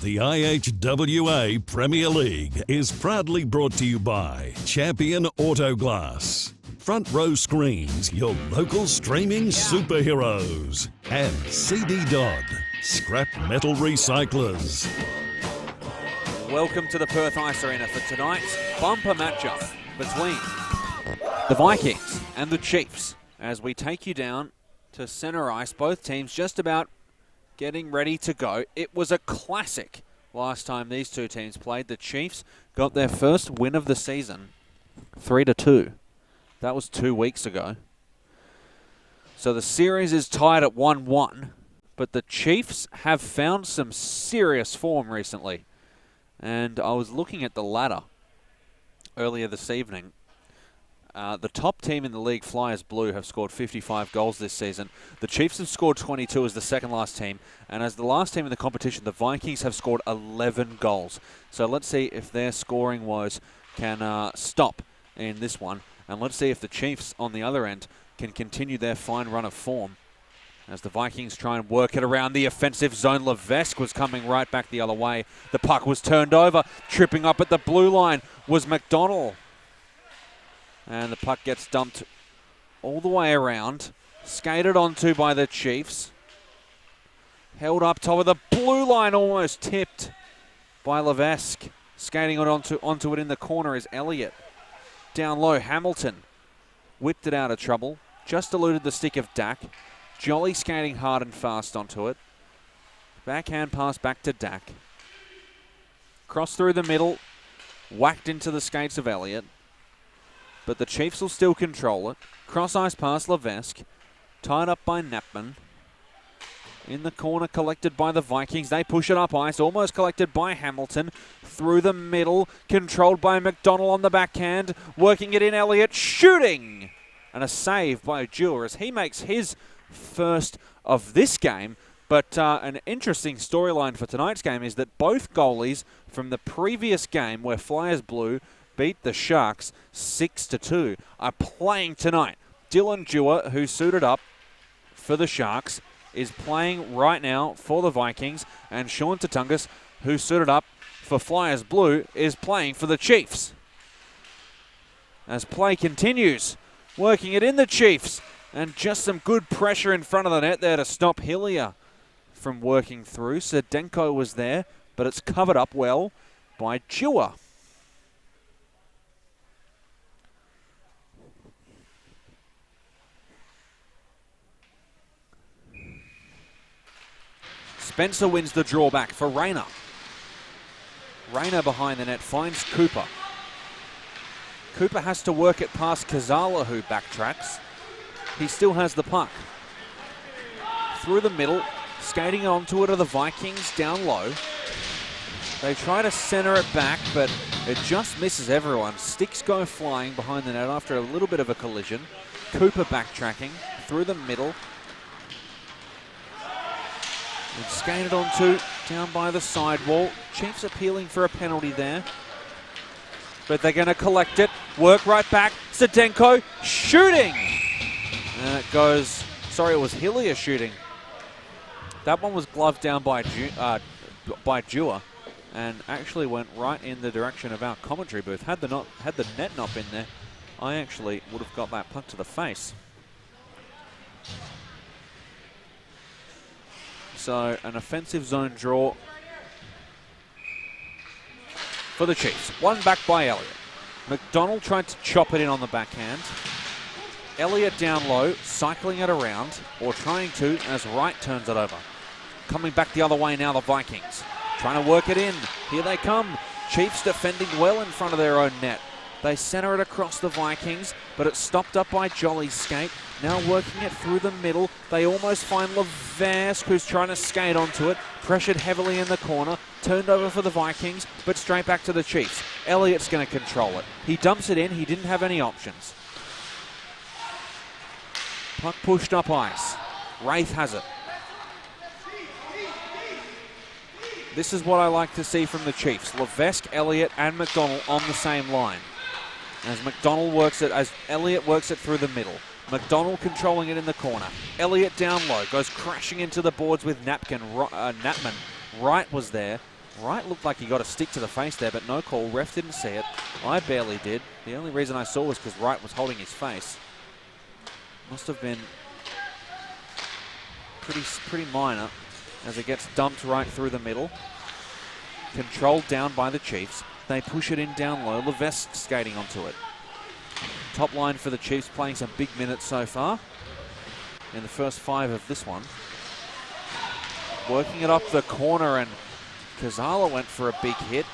The IHWA Premier League is proudly brought to you by Champion Auto Glass, Front Row Screens, your local streaming superheroes, and CD Dodd, Scrap Metal Recyclers. Welcome to the Perth Ice Arena for tonight's bumper matchup between the Vikings and the Chiefs as we take you down to centre ice. Both teams just about getting ready to go. It was a classic last time these two teams played. The Chiefs got their first win of the season, 3-2. That was 2 weeks ago. So the series is tied at 1-1, but the Chiefs have found some serious form recently. And I was looking at the ladder earlier this evening. The top team in the league, Flyers Blue, have scored 55 goals this season. The Chiefs have scored 22 as the second last team. And as the last team in the competition, the Vikings have scored 11 goals. So let's see if their scoring woes can stop in this one. And let's see if the Chiefs on the other end can continue their fine run of form. As the Vikings try and work it around the offensive zone, Levesque was coming right back the other way. The puck was turned over. Tripping up at the blue line was McDonald. And the puck gets dumped all the way around. Skated onto by the Chiefs. Held up top of the blue line, almost tipped by Levesque. Skating it onto it in the corner is Elliott. Down low, Hamilton whipped it out of trouble. Just eluded the stick of Dak. Jolly skating hard and fast onto it. Backhand pass back to Dak. Cross through the middle. Whacked into the skates of Elliott. But the Chiefs will still control it. Cross-ice pass, Levesque. Tied up by Knapman. In the corner, collected by the Vikings. They push it up ice, almost collected by Hamilton. Through the middle, controlled by McDonald on the backhand. Working it in, Elliott, shooting! And a save by Dewar as he makes his first of this game. But an interesting storyline for tonight's game is that both goalies from the previous game where Flyers Blue beat the Sharks 6-2 are playing tonight. Dylan Dewar, who suited up for the Sharks, is playing right now for the Vikings. And Sean Tatungas, who suited up for Flyers Blue, is playing for the Chiefs. As play continues, working it in the Chiefs. And just some good pressure in front of the net there to stop Hillier from working through. Sedenko was there, but it's covered up well by Dewar. Spencer wins the drawback for Rayner. Rayner behind the net finds Cooper. Cooper has to work it past Kazala, who backtracks. He still has the puck. Through the middle, skating onto it are the Vikings down low. They try to center it back, but it just misses everyone. Sticks go flying behind the net after a little bit of a collision. Cooper backtracking through the middle. And skated onto, down by the sidewall. Chiefs appealing for a penalty there. But they're going to collect it. Work right back. Sedenko shooting! And it goes, sorry, it was Hillier shooting. That one was gloved down by Dewar and actually went right in the direction of our commentary booth. Had the net not been there, I actually would have got that puck to the face. So an offensive zone draw for the Chiefs. One back by Elliott. McDonald tried to chop it in on the backhand. Elliott down low, cycling it around, or trying to as Wright turns it over. Coming back the other way now, the Vikings. Trying to work it in. Here they come. Chiefs defending well in front of their own net. They center it across the Vikings, but it's stopped up by Jolly's skate. Now working it through the middle. They almost find Levesque, who's trying to skate onto it. Pressured heavily in the corner. Turned over for the Vikings, but straight back to the Chiefs. Elliott's going to control it. He dumps it in. He didn't have any options. Puck pushed up ice. Wraith has it. This is what I like to see from the Chiefs. Levesque, Elliott, and McDonald on the same line. As Elliott works it through the middle. McDonald controlling it in the corner. Elliott down low, goes crashing into the boards with Knapman. Wright was there. Wright looked like he got a stick to the face there, but no call. Ref didn't see it. I barely did. The only reason I saw was because Wright was holding his face. Must have been pretty minor as it gets dumped right through the middle. Controlled down by the Chiefs. They push it in down low. Levesque skating onto it. Top line for the Chiefs, playing some big minutes so far in the first 5 of this one. Working it up the corner, and Kazala went for a big hit.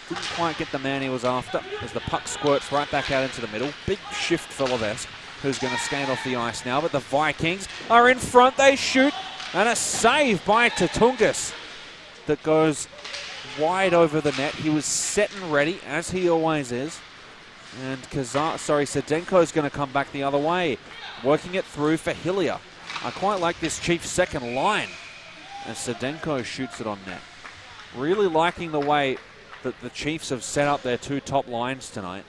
Didn't quite get the man he was after as the puck squirts right back out into the middle. Big shift for Levesque, who's going to skate off the ice now, but the Vikings are in front. They shoot, and a save by Tatungas that goes wide over the net. He was set and ready, as he always is. And Sedenko's going to come back the other way, working it through for Hillier. I quite like this Chiefs second line as Sedenko shoots it on net. Really liking the way that the Chiefs have set up their 2 top lines tonight.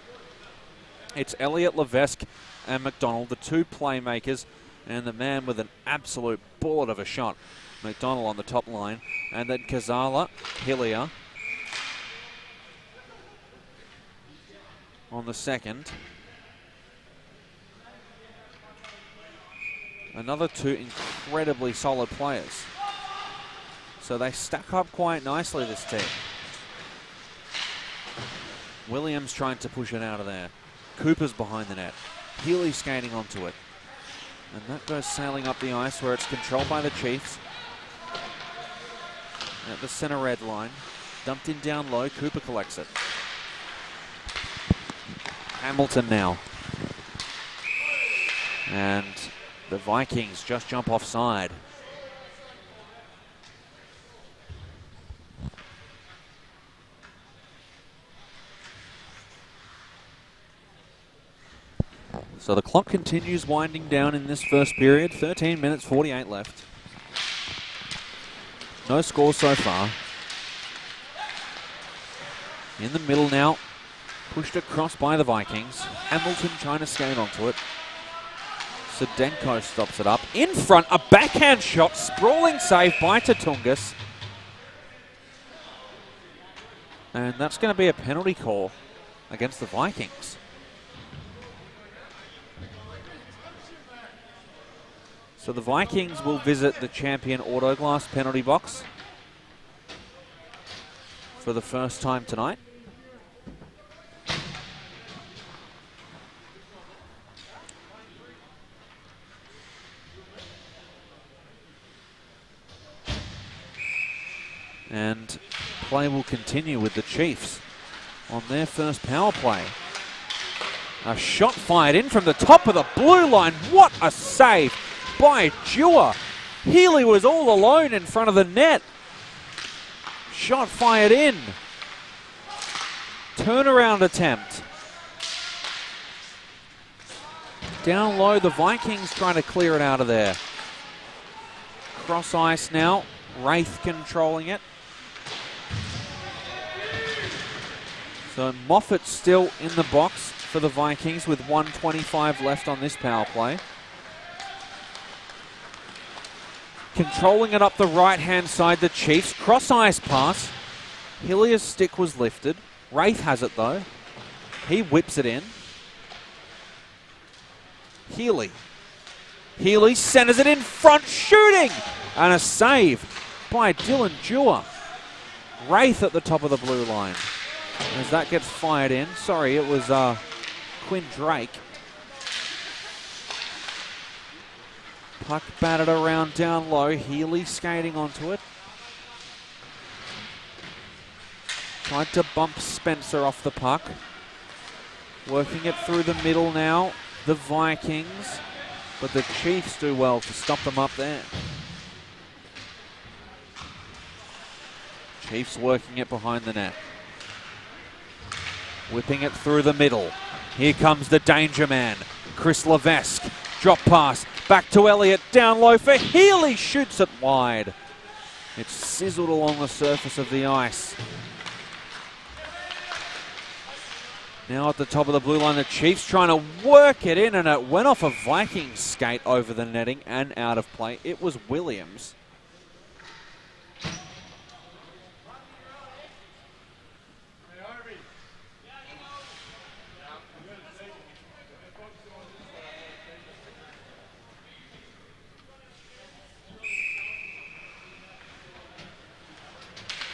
It's Elliott, Levesque, and McDonald, the 2 playmakers, and the man with an absolute bullet of a shot, McDonald, on the top line. And then Kazala, Hillier on the second. Another 2 incredibly solid players. So they stack up quite nicely, this team. Williams trying to push it out of there. Cooper's behind the net. Healy skating onto it. And that goes sailing up the ice where it's controlled by the Chiefs. At the center red line. Dumped in down low. Cooper collects it. Hamilton now. And the Vikings just jump offside. So the clock continues winding down in this first period. 13 minutes, 48 left. No score so far. In the middle now. Pushed across by the Vikings. Hamilton trying to skate onto it. Sedenko stops it up. In front, a backhand shot. Sprawling save by Tatungas. And that's going to be a penalty call against the Vikings. So the Vikings will visit the Champion Autoglass penalty box for the first time tonight. And play will continue with the Chiefs on their first power play. A shot fired in from the top of the blue line. What a save by Dewar. Healy was all alone in front of the net. Shot fired in. Turnaround attempt. Down low, the Vikings trying to clear it out of there. Cross ice now. Wraith controlling it. So Moffat still in the box for the Vikings with 1:25 left on this power play. Controlling it up the right-hand side, the Chiefs. Cross-ice pass. Hillier's stick was lifted. Wraith has it, though. He whips it in. Healy. Healy centers it in front, shooting! And a save by Dylan Dewar. Wraith at the top of the blue line. As that gets fired in. Sorry, it was Quinn Drake. Puck batted around down low. Healy skating onto it. Tried to bump Spencer off the puck. Working it through the middle now. The Vikings. But the Chiefs do well to stop them up there. Chiefs working it behind the net. Whipping it through the middle. Here comes the danger man. Chris Levesque. Drop pass. Back to Elliott. Down low for Healy. Shoots it wide. It's sizzled along the surface of the ice. Now at the top of the blue line, the Chiefs trying to work it in, and it went off a Vikings skate over the netting and out of play. It was Williams.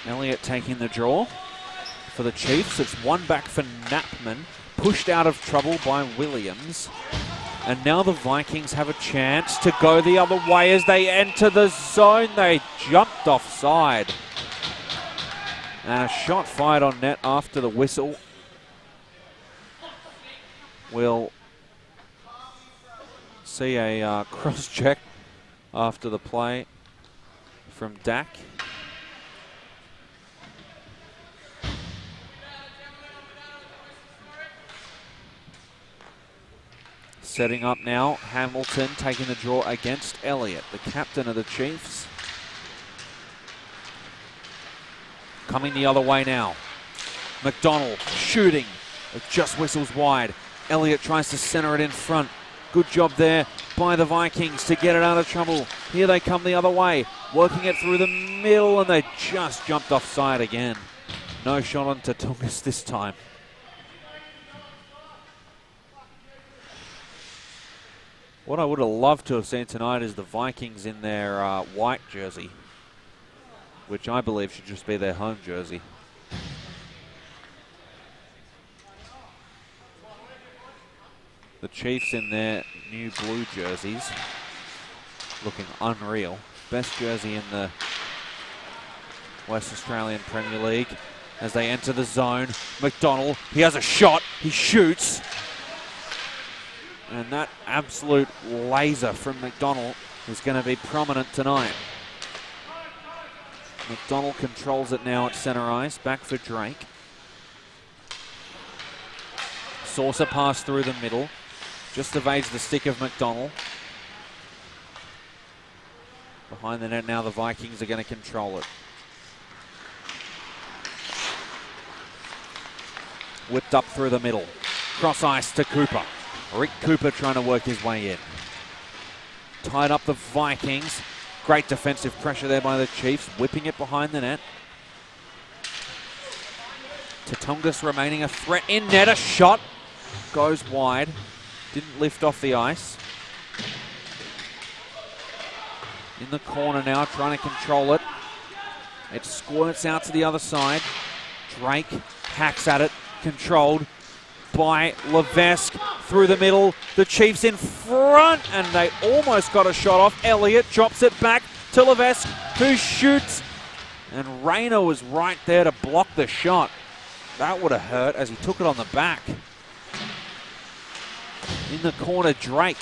Elliott taking the draw for the Chiefs. It's one back for Knappman, pushed out of trouble by Williams. And now the Vikings have a chance to go the other way as they enter the zone. They jumped offside. And a shot fired on net after the whistle. We'll see a cross-check after the play from Dak. Setting up now, Hamilton taking the draw against Elliott, the captain of the Chiefs. Coming the other way now. McDonald shooting. It just whistles wide. Elliott tries to center it in front. Good job there by the Vikings to get it out of trouble. Here they come the other way. Working it through the middle, and they just jumped offside again. No shot on Tatungas this time. What I would have loved to have seen tonight is the Vikings in their white jersey, which I believe should just be their home jersey. The Chiefs in their new blue jerseys, looking unreal. Best jersey in the West Australian Premier League as they enter the zone. McDonald, he has a shot, he shoots. And that absolute laser from McDonald is going to be prominent tonight. McDonald controls it now at center ice. Back for Drake. Saucer pass through the middle. Just evades the stick of McDonald. Behind the net now, the Vikings are going to control it. Whipped up through the middle. Cross ice to Cooper. Rick Cooper trying to work his way in. Tied up the Vikings. Great defensive pressure there by the Chiefs. Whipping it behind the net. Tatungas remaining a threat in net. A shot goes wide. Didn't lift off the ice. In the corner now, trying to control it. It squirts out to the other side. Drake hacks at it. Controlled by Levesque through the middle. The Chiefs in front, and they almost got a shot off. Elliott drops it back to Levesque, who shoots. And Rayner was right there to block the shot. That would have hurt as he took it on the back. In the corner, Drake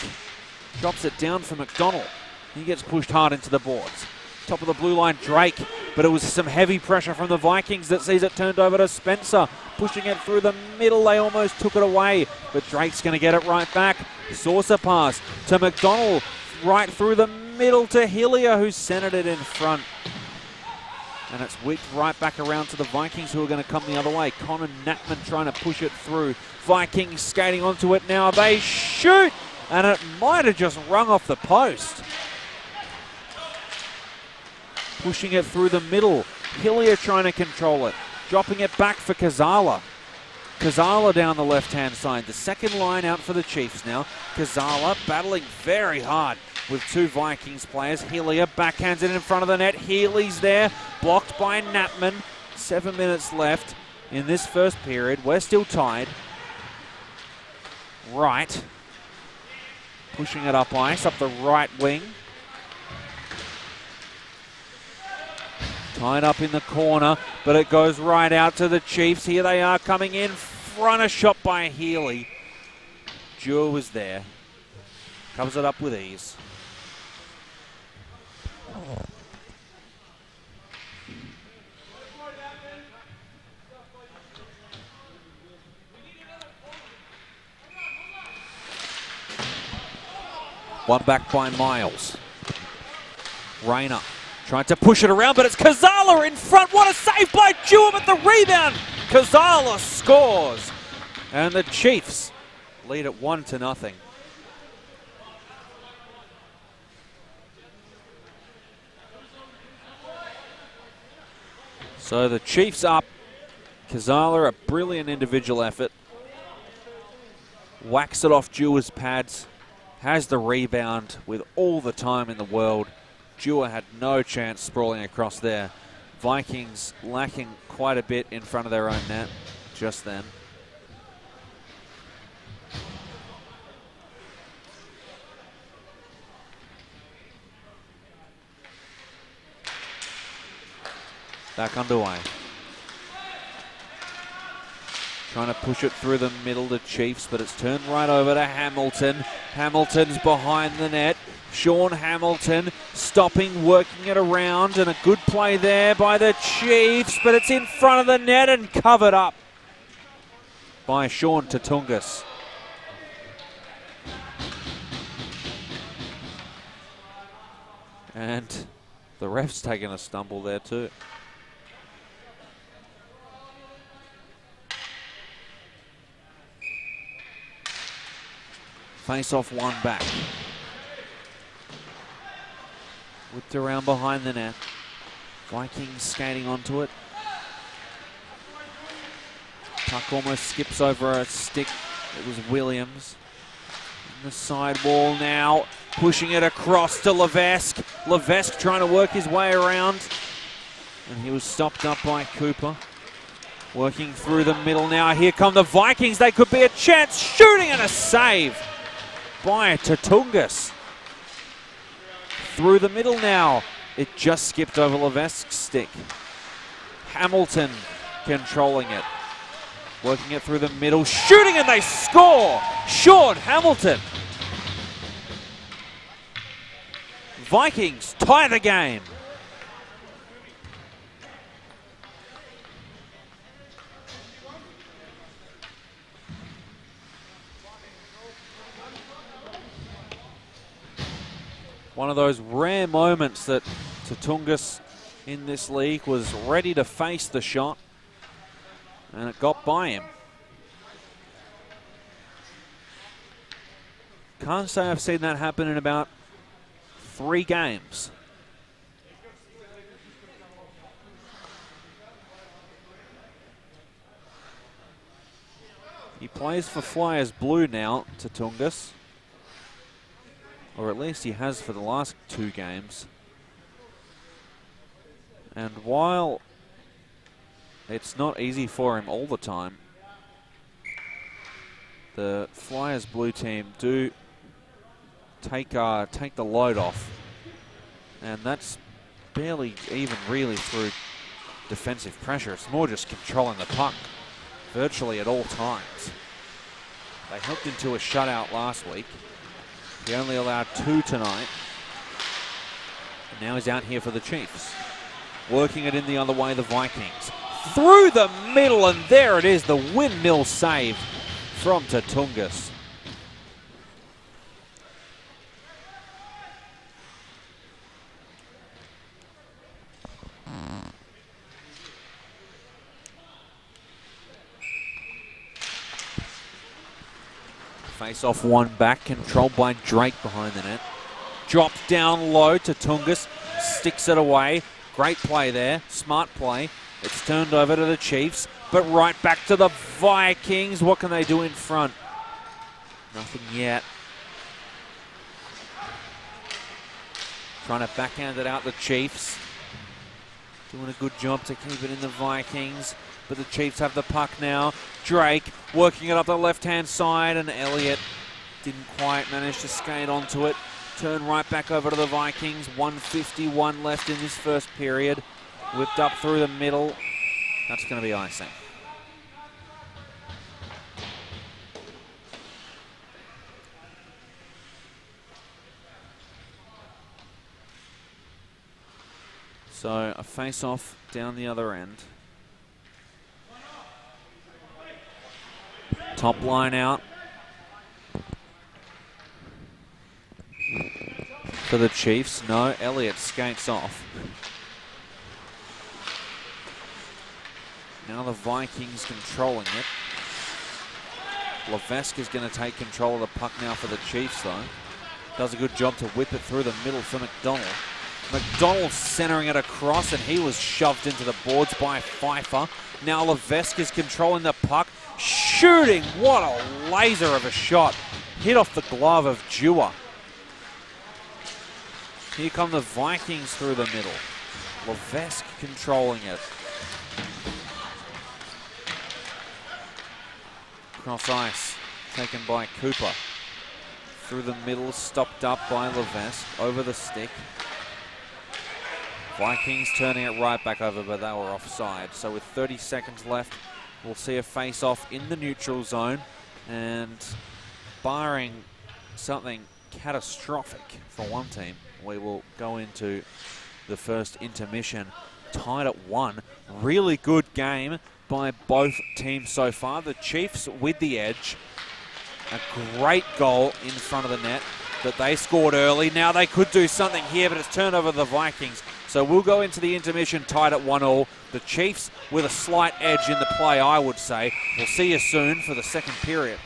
drops it down for McDonald. He gets pushed hard into the boards. Top of the blue line, Drake, but it was some heavy pressure from the Vikings that sees it turned over to Spencer. Pushing it through the middle, they almost took it away, but Drake's going to get it right back. Saucer pass to McDonald, right through the middle to Hillier, who centered it in front. And it's whipped right back around to the Vikings, who are going to come the other way. Connor Knappman trying to push it through. Vikings skating onto it now. They shoot, and it might have just rung off the post. Pushing it through the middle. Hillier trying to control it. Dropping it back for Kazala. Kazala down the left-hand side. The second line out for the Chiefs now. Kazala battling very hard with two Vikings players. Hillier backhands it in front of the net. Healy's there. Blocked by Knappman. 7 minutes left in this first period. We're still tied. Right. Pushing it up ice, up the right wing. Tied up in the corner, but it goes right out to the Chiefs. Here they are coming in front. A shot by Healy. Dewar was there. Covers it up with ease. One back by Miles. Rayner trying to push it around, but it's Kazala in front. What a save by Dewar, but the rebound. Kazala scores. And the Chiefs lead at 1-0. So the Chiefs up. Kazala, a brilliant individual effort. Whacks it off Dewar's pads. Has the rebound with all the time in the world. Dewar had no chance sprawling across there. Vikings lacking quite a bit in front of their own net just then. Back underway. Trying to push it through the middle to Chiefs, but it's turned right over to Hamilton. Hamilton's behind the net. Sean Hamilton stopping, working it around, and a good play there by the Chiefs, but it's in front of the net and covered up by Sean Tatungas. And the ref's taken a stumble there too. Face off one back. Whipped around behind the net. Vikings skating onto it. Puck almost skips over a stick. It was Williams. In the sidewall now. Pushing it across to Levesque. Levesque trying to work his way around. And he was stopped up by Cooper. Working through the middle now. Here come the Vikings. They could be a chance. Shooting and a save by Tatungas. Through the middle now. It just skipped over Levesque's stick. Hamilton controlling it. Working it through the middle. Shooting and they score! Sean Hamilton. Vikings tie the game. One of those rare moments that Tatungas in this league was ready to face the shot, and it got by him. Can't say I've seen that happen in about 3 games. He plays for Flyers Blue now, Tatungas. Or at least he has for the last 2 games. And while it's not easy for him all the time, the Flyers Blue team do take the load off. And that's barely even really through defensive pressure. It's more just controlling the puck virtually at all times. They helped into a shutout last week. He only allowed 2 tonight. And now he's out here for the Chiefs. Working it in the other way, the Vikings. Through the middle, and there it is, the windmill save from Tatungas. Face off one back, controlled by Drake behind the net. Drops down low to Tatungas, sticks it away. Great play there, smart play. It's turned over to the Chiefs, but right back to the Vikings. What can they do in front? Nothing yet. Trying to backhand it out the Chiefs. Doing a good job to keep it in the Vikings. But the Chiefs have the puck now. Drake working it up the left-hand side, and Elliott didn't quite manage to skate onto it. Turn right back over to the Vikings. 1:51 left in this first period. Whipped up through the middle. That's going to be icing. So a face-off down the other end. Top line out for the Chiefs. No, Elliott skates off. Now the Vikings controlling it. Levesque is going to take control of the puck now for the Chiefs, though. Does a good job to whip it through the middle for McDonald. McDonald centering it across, and he was shoved into the boards by Pfeiffer. Now Levesque is controlling the puck. Shooting, what a laser of a shot. Hit off the glove of Dewar. Here come the Vikings through the middle. Levesque controlling it. Cross ice, taken by Cooper. Through the middle, stopped up by Levesque, over the stick. Vikings turning it right back over, but they were offside. So with 30 seconds left, we'll see a face-off in the neutral zone. And barring something catastrophic for one team, we will go into the first intermission tied at 1. Really good game by both teams so far. The Chiefs with the edge. A great goal in front of the net that they scored early. Now they could do something here, but it's turned over the Vikings. So we'll go into the intermission tied at 1-1. The Chiefs with a slight edge in the play, I would say. We'll see you soon for the second period.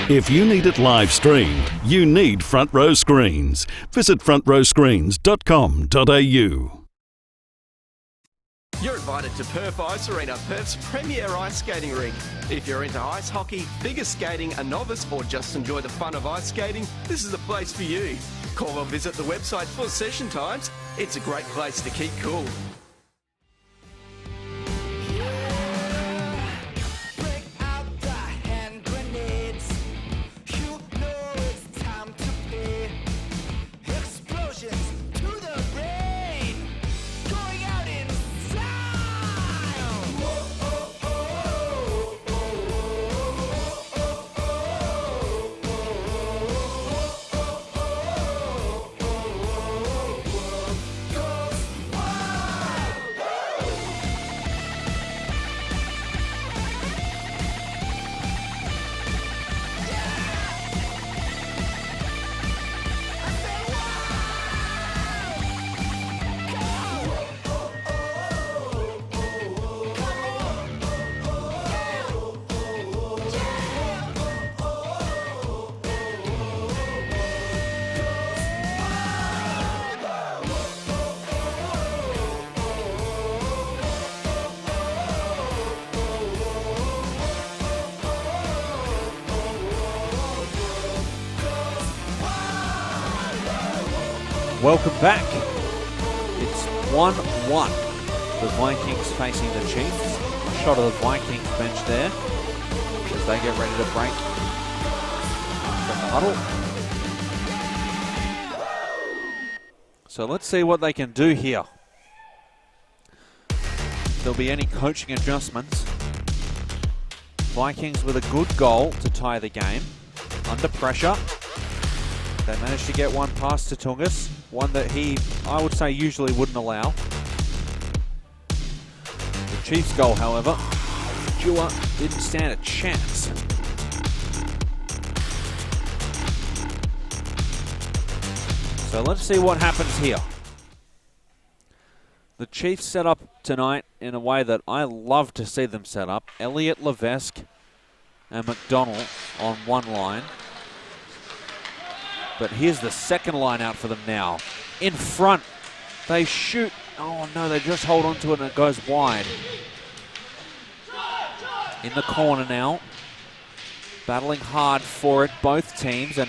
If you need it live streamed, you need Front Row Screens. Visit frontrowscreens.com.au. You're invited to Perth Ice Arena, Perth's premier ice skating rink. If you're into ice hockey, figure skating, a novice, or just enjoy the fun of ice skating, this is the place for you. Call or visit the website for session times. It's a great place to keep cool. Welcome back. It's 1-1. The Vikings facing the Chiefs. A shot of the Vikings bench there as they get ready to break from the huddle. So let's see what they can do here. If there'll be any coaching adjustments. Vikings with a good goal to tie the game. Under pressure. They managed to get one past to Tungus. One that he, I would say, usually wouldn't allow. The Chiefs' goal, however, Dewar didn't stand a chance. So let's see what happens here. The Chiefs set up tonight in a way that I love to see them set up. Elliott, Levesque, and McDonald on one line. But here's the second line out for them now. In front, they shoot. Oh no, they just hold on to it and it goes wide. In the corner now. Battling hard for it, both teams, and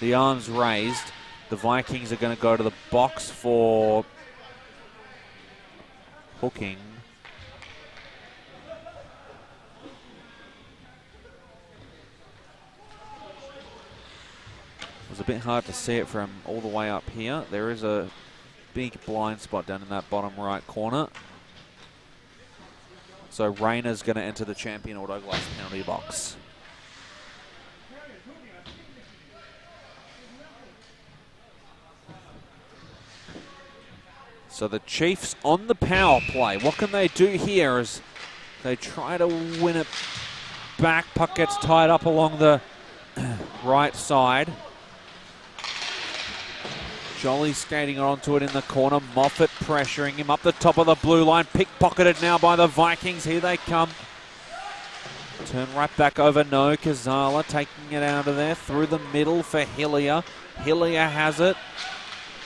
the arms raised. The Vikings are going to go to the box for hooking. It was a bit hard to see it from all the way up here. There is a big blind spot down in that bottom right corner. So Rayner's going to enter the Champion Autoglass penalty box. So the Chiefs on the power play. What can they do here as they try to win it back? Puck gets tied up along the right side. Jolly skating onto it in the corner. Moffat pressuring him up the top of the blue line. Pickpocketed now by the Vikings. Here they come. Turn right back over. No, Kazala taking it out of there. Through the middle for Hillier. Hillier has it.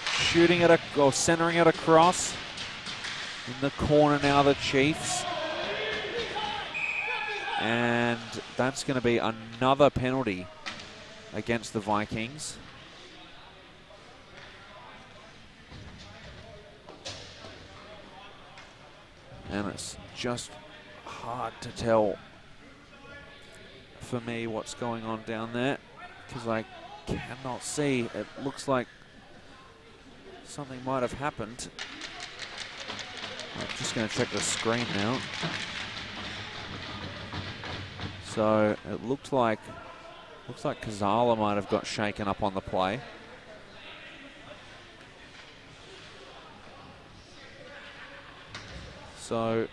Shooting it, or centering it across. In the corner now, the Chiefs. And that's going to be another penalty against the Vikings. And it's just hard to tell for me what's going on down there because I cannot see. It looks like something might have happened. I'm just going to check the screen now. So it looks like Kazala might have got shaken up on the play. So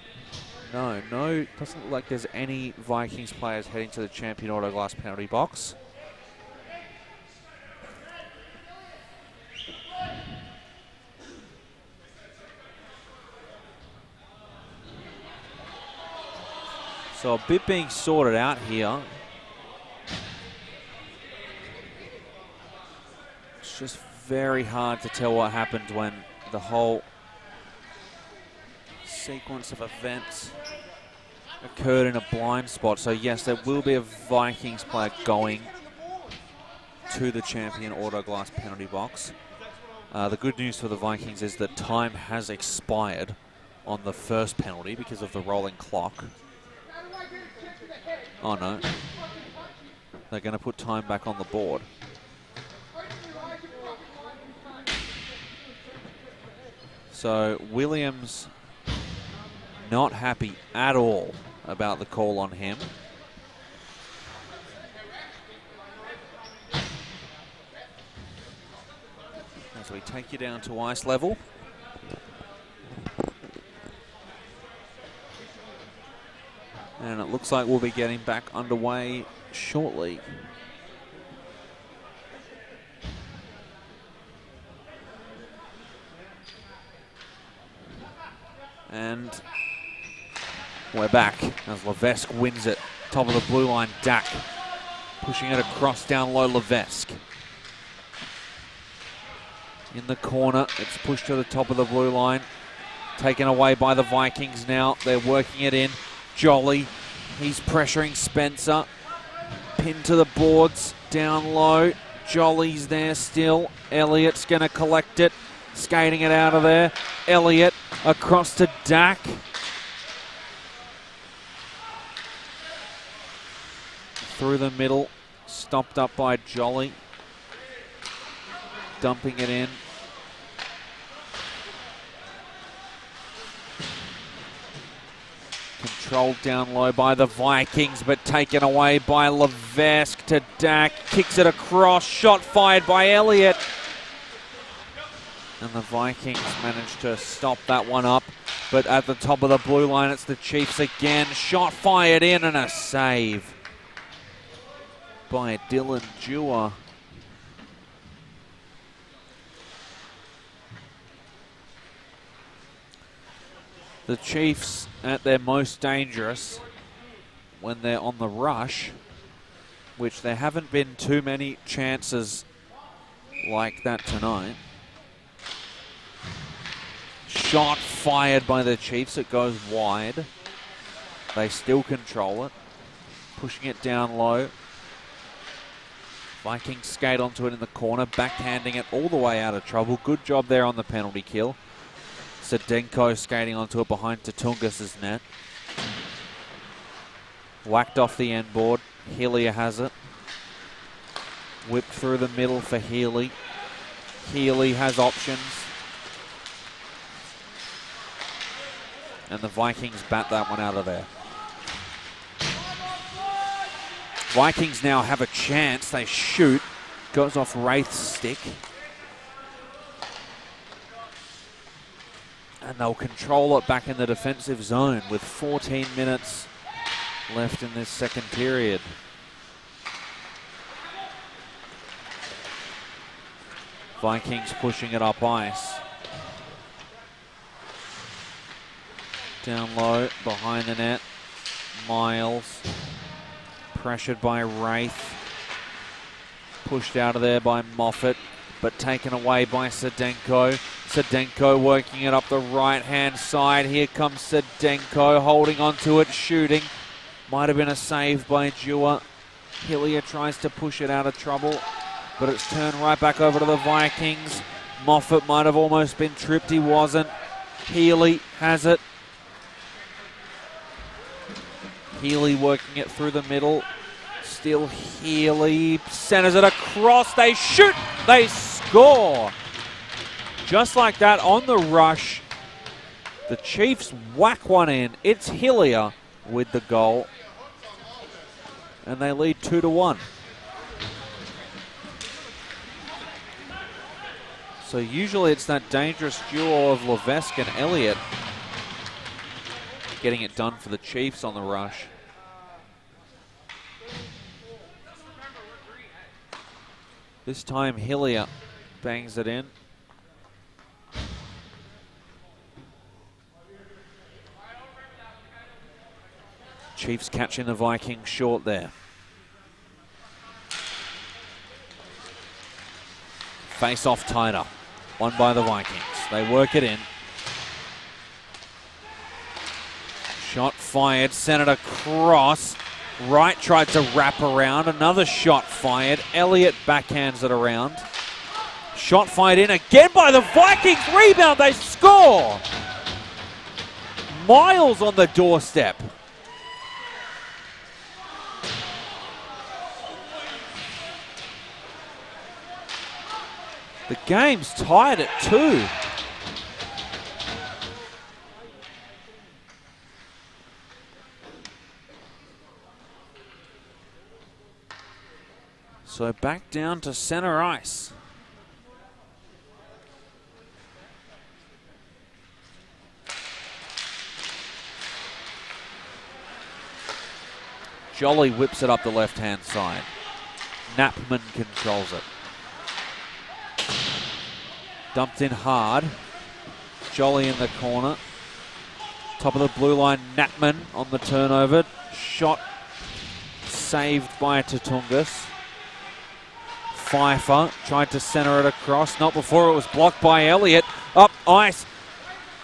no, doesn't look like there's any Vikings players heading to the Champion Autoglass penalty box. So a bit being sorted out here. It's just very hard to tell what happened when the whole sequence of events occurred in a blind spot. So yes, there will be a Vikings player going to the Champion Autoglass penalty box. The good news for the Vikings is that time has expired on the first penalty because of the rolling clock. Oh no, they're going to put time back on the board. So Williams not happy at all about the call on him. As we take you down to ice level. And it looks like we'll be getting back underway shortly. And we're back as Levesque wins it. Top of the blue line, Dak pushing it across down low, Levesque. In the corner, it's pushed to the top of the blue line. Taken away by the Vikings now. They're working it in. Jolly, he's pressuring Spencer. Pinned to the boards, down low. Jolly's there still. Elliott's going to collect it. Skating it out of there. Elliott across to Dak. Through the middle, stopped up by Jolly. Dumping it in. Controlled down low by the Vikings, but taken away by Levesque to Dak. Kicks it across, shot fired by Elliott. And the Vikings managed to stop that one up. But at the top of the blue line, it's the Chiefs again. Shot fired in and a save by Dylan Dewar. The Chiefs at their most dangerous when they're on the rush, which there haven't been too many chances like that tonight. Shot fired by the Chiefs. It goes wide. They still control it. Pushing it down low. Vikings skate onto it in the corner, backhanding it all the way out of trouble. Good job there on the penalty kill. Sedenko skating onto it behind Tatungas' net. Whacked off the end board. Hillier has it. Whipped through the middle for Healy. Healy has options. And the Vikings bat that one out of there. Vikings now have a chance. They shoot. Goes off Wraith's stick. And they'll control it back in the defensive zone with 14 minutes left in this second period. Vikings pushing it up ice. Down low, behind the net. Miles. Pressured by Wraith. Pushed out of there by Moffat, but taken away by Sedenko. Sedenko working it up the right-hand side. Here comes Sedenko, holding onto it, shooting. Might have been a save by Dewar. Hillier tries to push it out of trouble, but it's turned right back over to the Vikings. Moffat might have almost been tripped. He wasn't. Healy has it. Healy working it through the middle. Still Healy. Centers it across. They shoot. They score. Just like that on the rush. The Chiefs whack one in. It's Hillier with the goal. And they lead 2-1. So usually it's that dangerous duo of Levesque and Elliott getting it done for the Chiefs on the rush. This time Hillier bangs it in. Chiefs catching the Vikings short there. Face off tighter. Won by the Vikings. They work it in. Shot fired, sent it across. Wright tried to wrap around. Another shot fired. Elliott backhands it around. Shot fired in again by the Vikings. Rebound, they score! Miles on the doorstep. The game's tied at 2. So back down to center ice. Jolly whips it up the left-hand side. Knapman controls it. Dumped in hard. Jolly in the corner. Top of the blue line, Knapman on the turnover. Shot saved by Tatungus. Pfeiffer tried to center it across. Not before it was blocked by Elliott. Up ice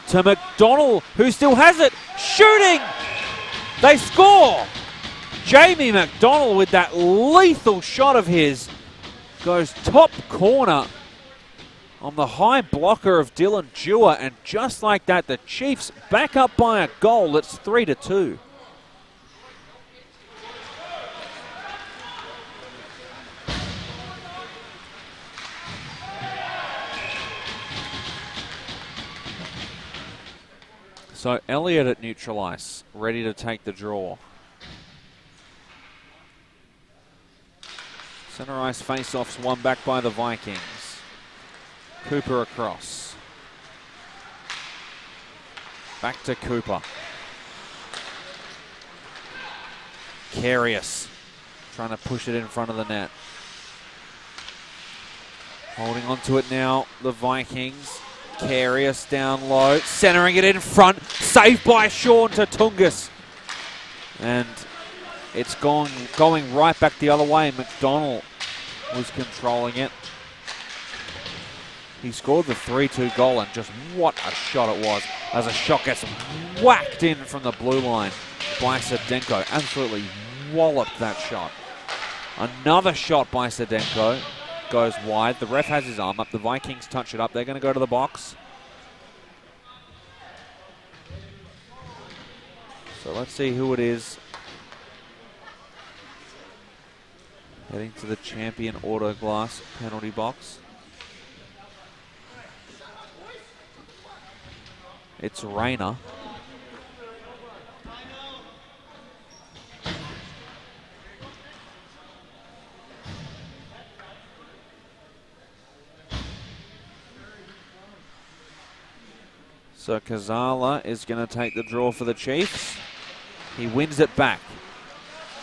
to McDonald, who still has it. Shooting! They score! Jamie McDonald with that lethal shot of his. Goes top corner on the high blocker of Dylan Dewar, and just like that, the Chiefs back up by a goal. It's 3-2. So Elliott at neutral ice, ready to take the draw. Center ice face-offs won back by the Vikings. Cooper across. Back to Cooper. Carius trying to push it in front of the net. Holding on to it now, the Vikings. Carius down low, centering it in front. Saved by Sean Tatungus. And it's going right back the other way. McDonald was controlling it. He scored the 3-2 goal, and just what a shot it was as a shot gets whacked in from the blue line by Sedenko. Absolutely walloped that shot. Another shot by Sedenko goes wide. The ref has his arm up. The Vikings touch it up. They're going to go to the box. So let's see who it is. Heading to the Champion Auto Glass penalty box. It's Rayner. So Kazala is going to take the draw for the Chiefs. He wins it back.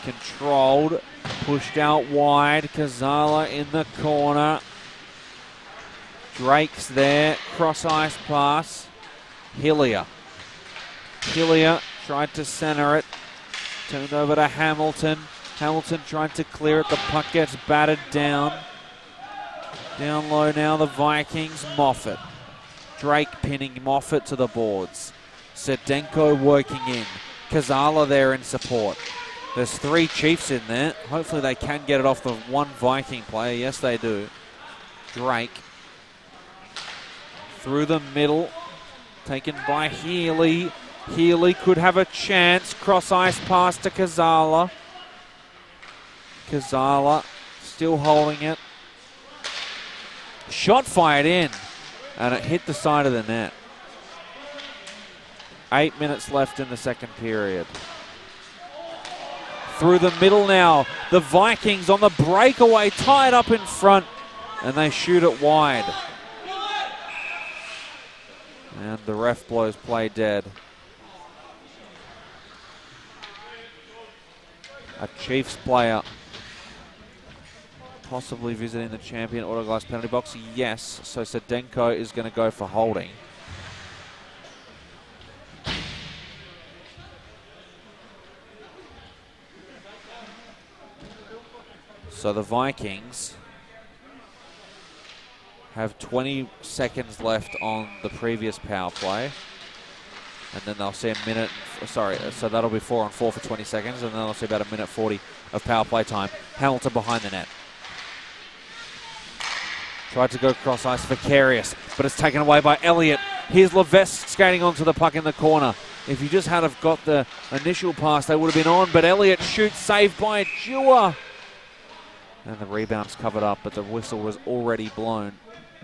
Controlled, pushed out wide. Kazala in the corner. Drake's there. Cross ice pass. Hillier. Hillier tried to center it. Turned over to Hamilton. Hamilton tried to clear it. The puck gets battered down. Down low now, the Vikings. Moffat. Drake pinning Moffat to the boards. Sedenko working in. Kazala there in support. There's 3 Chiefs in there. Hopefully they can get it off the one Viking player. Yes, they do. Drake. Through the middle. Taken by Healy. Healy could have a chance. Cross ice pass to Kazala. Kazala still holding it. Shot fired in, and it hit the side of the net. 8 minutes left in the second period. Through the middle now, the Vikings on the breakaway, tied up in front, and they shoot it wide. And the ref blows play dead. A Chiefs player possibly visiting the champion autoglass penalty box. Yes, so Sedenko is going to go for holding. So the Vikings have 20 seconds left on the previous power play. And then they'll see a minute, so that'll be 4 on 4 for 20 seconds, and then they'll see about a minute 40 of power play time. Hamilton behind the net. Tried to go cross ice for Carius, but it's taken away by Elliott. Here's Levesque skating onto the puck in the corner. If you just had have got the initial pass, they would have been on, but Elliott shoots, saved by Dewar. And the rebound's covered up, but the whistle was already blown.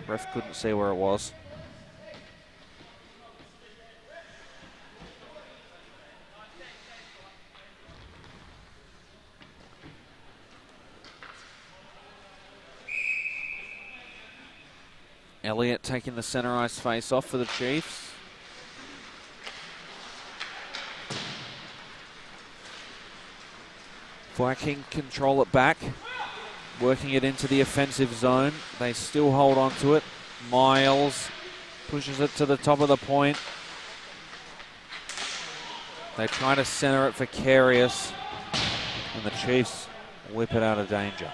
Ref couldn't see where it was. Elliott taking the center ice face off for the Chiefs. Viking control it back, working it into the offensive zone. They still hold on to it. Miles pushes it to the top of the point. They try to center it for Carius, and the Chiefs whip it out of danger.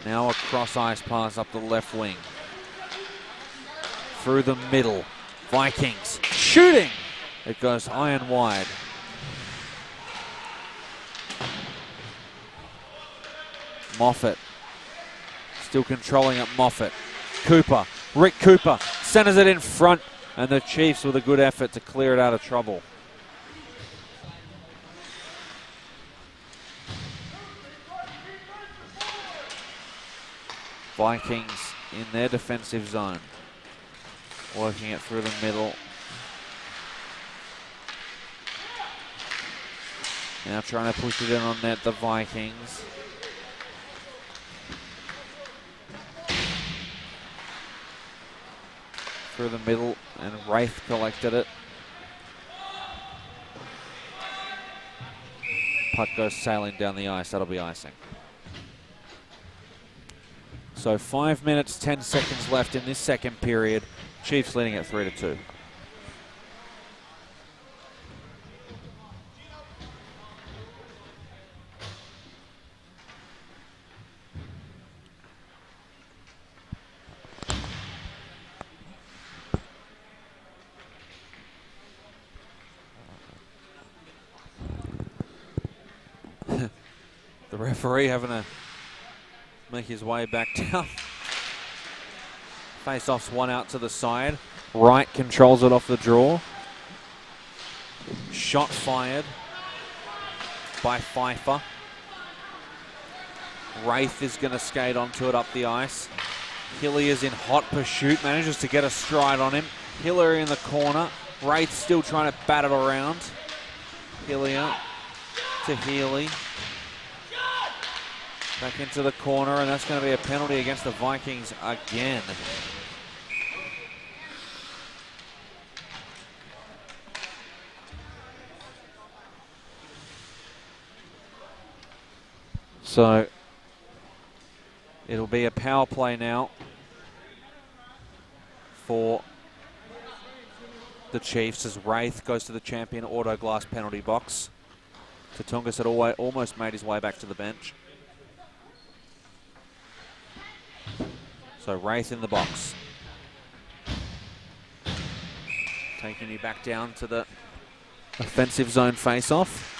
Now a cross ice pass up the left wing. Through the middle. Vikings shooting. It goes high and wide. Moffat still controlling it. Moffat. Cooper. Rick Cooper centers it in front, and the Chiefs with a good effort to clear it out of trouble. Vikings in their defensive zone. Working it through the middle. Now trying to push it in on net, the Vikings. Through the middle, and Wraith collected it. Puck goes sailing down the ice, that'll be icing. So 5 minutes, 10 seconds left in this second period. Chiefs leading at 3-2. The referee having to make his way back down. Face-off's one out to the side. Wright controls it off the draw. Shot fired by Pfeiffer. Wraith is going to skate onto it up the ice. Hillier is in hot pursuit, manages to get a stride on him. Hillier in the corner. Wraith still trying to bat it around. Hillier to Healy. Back into the corner, and that's going to be a penalty against the Vikings again. So it'll be a power play now for the Chiefs as Wraith goes to the Champion Auto Glass penalty box. Tatungas had almost made his way back to the bench. So Wraith in the box. Taking you back down to the offensive zone face-off.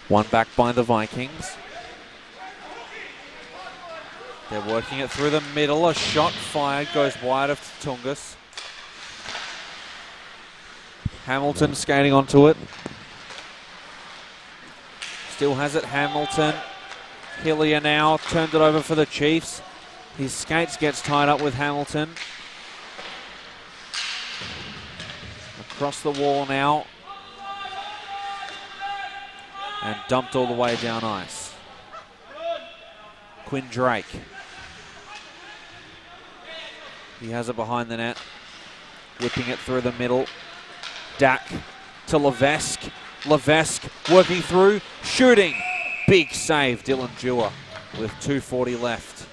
One back by the Vikings. They're working it through the middle. A shot fired, goes wide of Tatungas. Hamilton skating onto it. Still has it, Hamilton. Hillier now turned it over for the Chiefs. His skates gets tied up with Hamilton. Across the wall now. And dumped all the way down ice. Quinn Drake. He has it behind the net. Whipping it through the middle. Dak to Levesque. Levesque working through, shooting. Big save, Dylan Dewar with 2:40 left.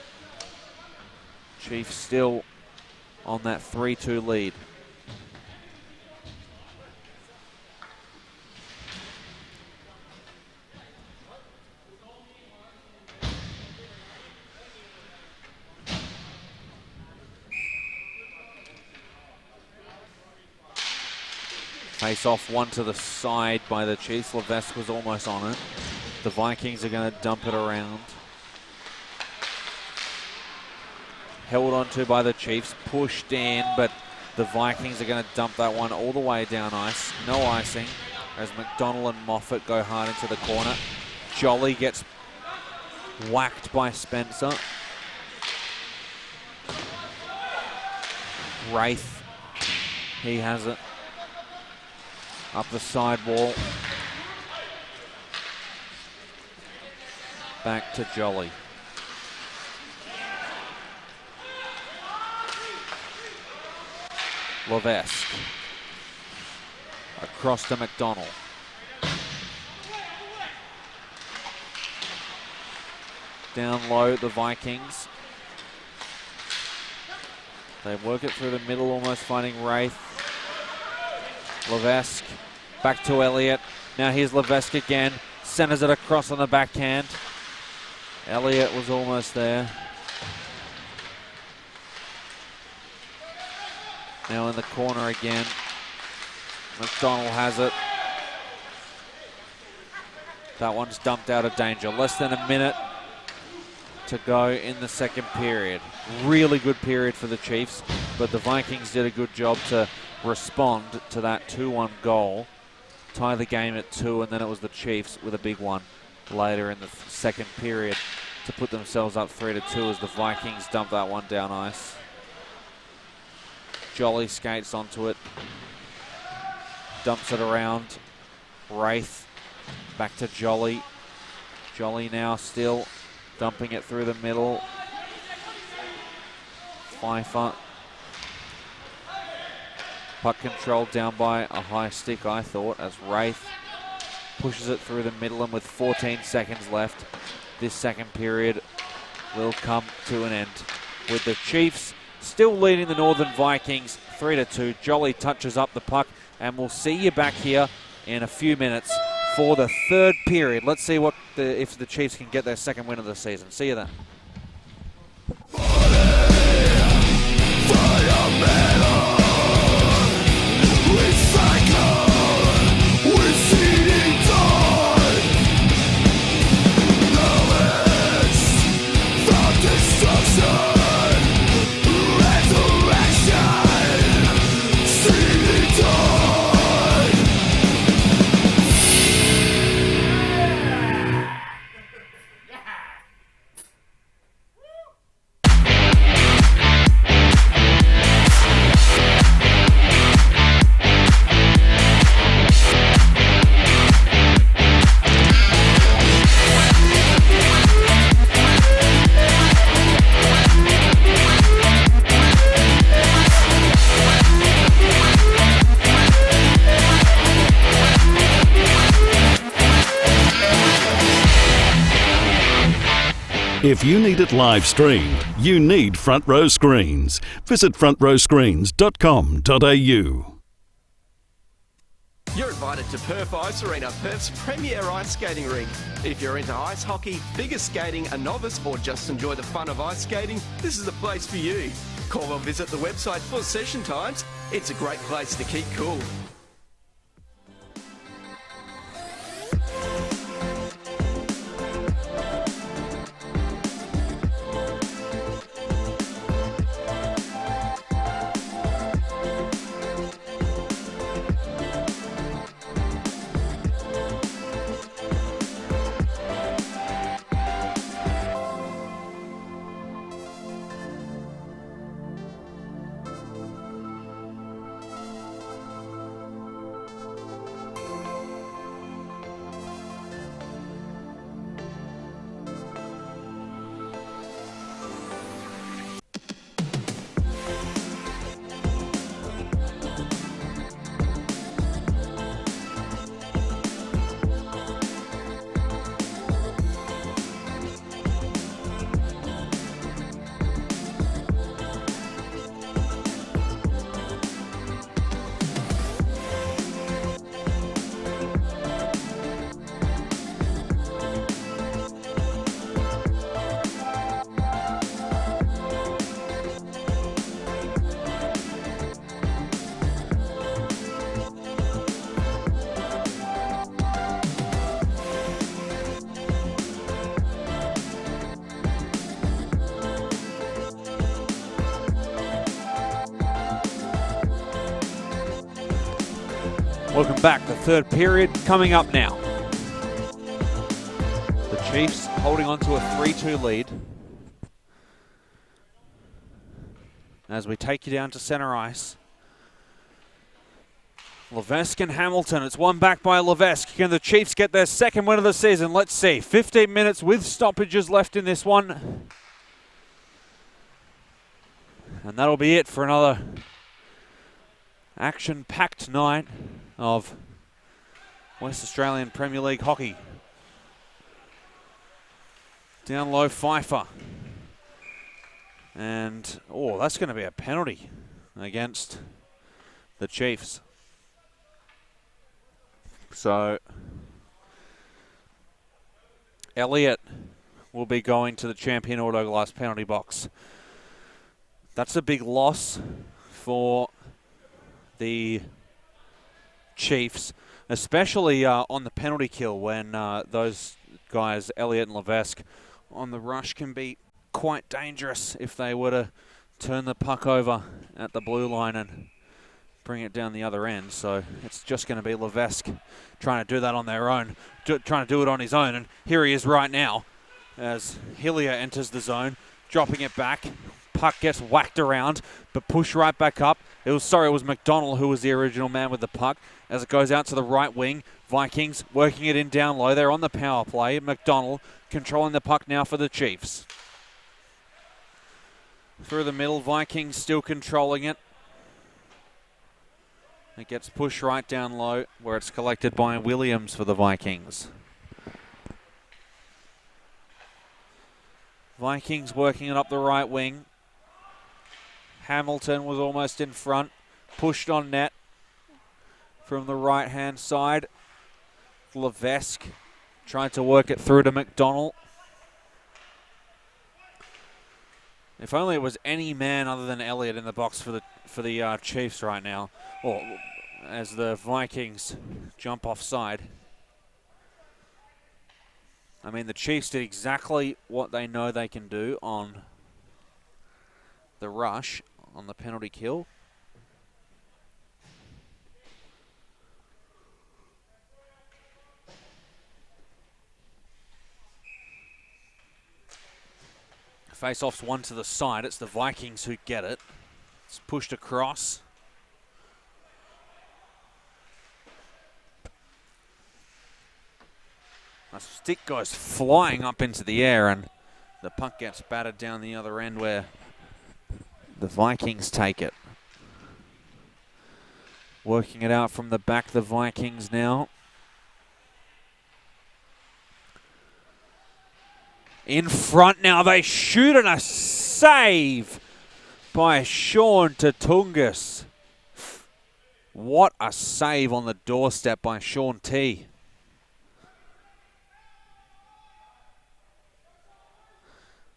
Chiefs still on that 3-2 lead. Face off one to the side by the Chiefs. Levesque was almost on it. The Vikings are going to dump it around. Held onto by the Chiefs, pushed in, but the Vikings are going to dump that one all the way down ice. No icing as McDonald and Moffat go hard into the corner. Jolly gets whacked by Spencer. Wraith, he has it. Up the side wall. Back to Jolly. Levesque. Across to McDonald. Down low, the Vikings. They work it through the middle, almost finding Wraith. Levesque. Back to Elliott. Now here's Levesque again. Centers it across on the backhand. Elliott was almost there. Now in the corner again. McDonald has it. That one's dumped out of danger. Less than a minute to go in the second period. Really good period for the Chiefs, but the Vikings did a good job to respond to that 2-1 goal. Tie the game at 2, and then it was the Chiefs with a big one later in the second period to put themselves up 3-2 as the Vikings dump that one down ice. Jolly skates onto it. Dumps it around. Wraith. Back to Jolly. Jolly now still dumping it through the middle. Pfeiffer. Puck controlled down by a high stick, I thought, as Wraith pushes it through the middle, and with 14 seconds left, this second period will come to an end with the Chiefs still leading the Northern Vikings 3-2. Jolly touches up the puck, and we'll see you back here in a few minutes for the third period. Let's see what if the Chiefs can get their second win of the season. See you then. If you need it live streamed, you need Front Row Screens. Visit frontrowscreens.com.au. You're invited to Perth Ice Arena, Perth's premier ice skating rink. If you're into ice hockey, figure skating, a novice, or just enjoy the fun of ice skating, this is the place for you. Call or visit the website for session times. It's a great place to keep cool. Welcome back. The third period coming up now. The Chiefs holding on to a 3-2 lead. As we take you down to centre ice. Levesque and Hamilton. It's one back by Levesque. Can the Chiefs get their second win of the season? Let's see. 15 minutes with stoppages left in this one. And that'll be it for another action-packed night of West Australian Premier League hockey. Down low, Pfeiffer. And, oh, that's going to be a penalty against the Chiefs. So, Elliott will be going to the Champion Autoglass penalty box. That's a big loss for the Chiefs, especially on the penalty kill when those guys, Elliott and Levesque, on the rush can be quite dangerous if they were to turn the puck over at the blue line and bring it down the other end. So it's just going to be Levesque trying to do that on their own, trying to do it on his own. And here he is right now as Hillier enters the zone, dropping it back. Puck gets whacked around, but pushed right back up. It was McDonald who was the original man with the puck. As it goes out to the right wing, Vikings working it in down low. They're on the power play. McDonald controlling the puck now for the Chiefs. Through the middle, Vikings still controlling it. It gets pushed right down low where it's collected by Williams for the Vikings. Vikings working it up the right wing. Hamilton was almost in front, pushed on net from the right-hand side. Levesque tried to work it through to McDonald. If only it was any man other than Elliott in the box for the Chiefs right now, or as the Vikings jump offside. I mean, the Chiefs did exactly what they know they can do on the rush, on the penalty kill. Face-off's one to the side. It's the Vikings who get it. It's pushed across. A stick goes flying up into the air and the puck gets battered down the other end where the Vikings take it. Working it out from the back, the Vikings now. In front now, they shoot and a save by Sean Tatungus. What a save on the doorstep by Sean T.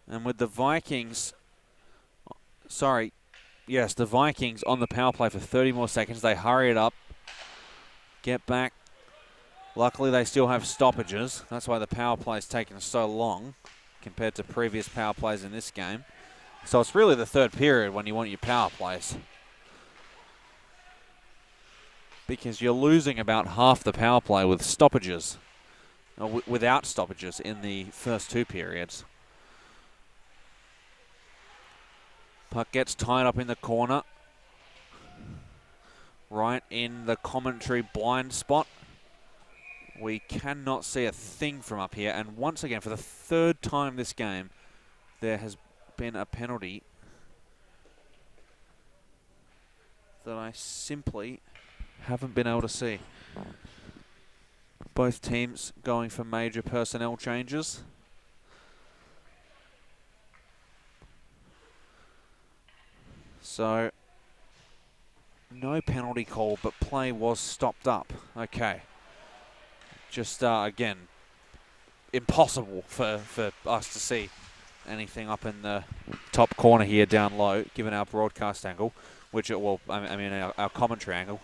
And with the Vikings, the Vikings on the power play for 30 more seconds. They hurry it up, get back. Luckily, they still have stoppages. That's why the power play is taking so long compared to previous power plays in this game. So it's really the third period when you want your power plays, because you're losing about half the power play with stoppages, or without stoppages in the first two periods. Puck gets tied up in the corner, right in the commentary blind spot. We cannot see a thing from up here. And once again, for the third time this game, there has been a penalty that I simply haven't been able to see. Both teams going for major personnel changes. So, no penalty call, but play was stopped up. Okay. Just, again, impossible for us to see anything up in the top corner here down low, given our broadcast angle, which it will, our commentary angle.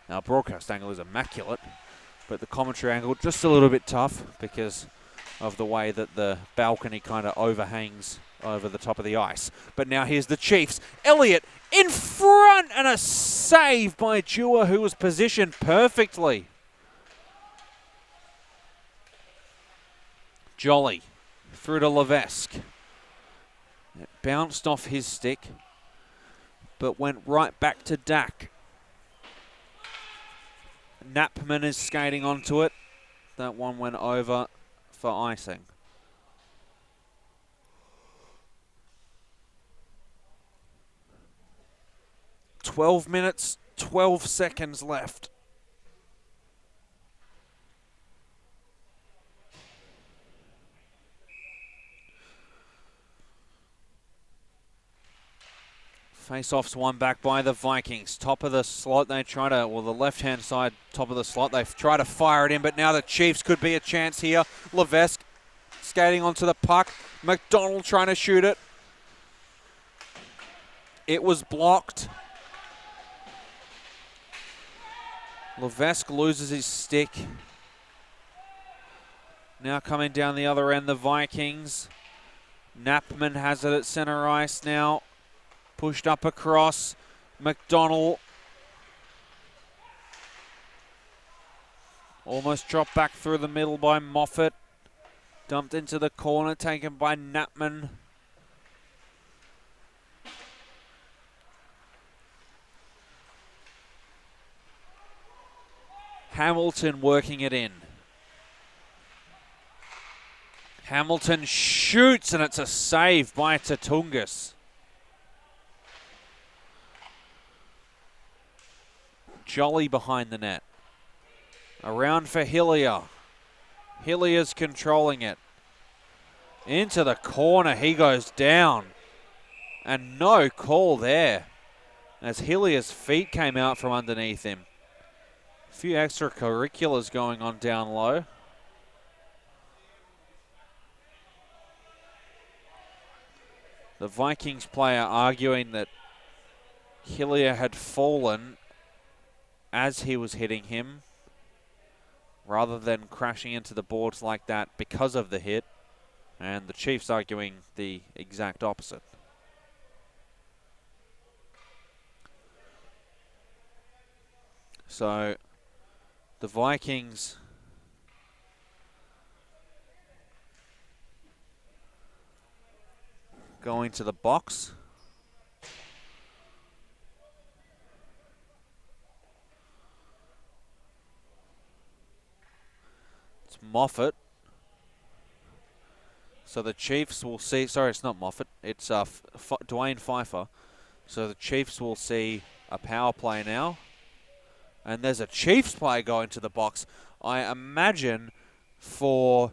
Our broadcast angle is immaculate, but the commentary angle just a little bit tough because of the way that the balcony kind of overhangs over the top of the ice. But now here's the Chiefs. Elliott in front, and a save by Dewar, who was positioned perfectly. Jolly through to Levesque. It bounced off his stick, but went right back to Dak. Knapman is skating onto it. That one went over for icing. "12 minutes, 12 seconds left. Face-off's won back by the Vikings. Top of the slot, they try to, the left-hand side, top of the slot, they try to fire it in, but now the Chiefs could be a chance here. Levesque skating onto the puck. McDonald trying to shoot it. It was blocked. Levesque loses his stick. Now coming down the other end, the Vikings. Knapman has it at center ice now. Pushed up across. McDonald. Almost dropped back through the middle by Moffat. Dumped into the corner, taken by Knapman. Hamilton working it in. Hamilton shoots, and it's a save by Tatungus. Jolly behind the net. Around for Hillier. Hillier's controlling it. Into the corner, he goes down. And no call there, as Hillier's feet came out from underneath him. A few extracurriculars going on down low. The Vikings player arguing that Hillier had fallen as he was hitting him, rather than crashing into the boards like that because of the hit, and the Chiefs arguing the exact opposite. So the Vikings going to the box. It's Moffat. So the Chiefs will see, sorry, it's not Moffat, it's Dwayne Pfeiffer. So the Chiefs will see a power play now. And there's a Chiefs player going to the box. I imagine for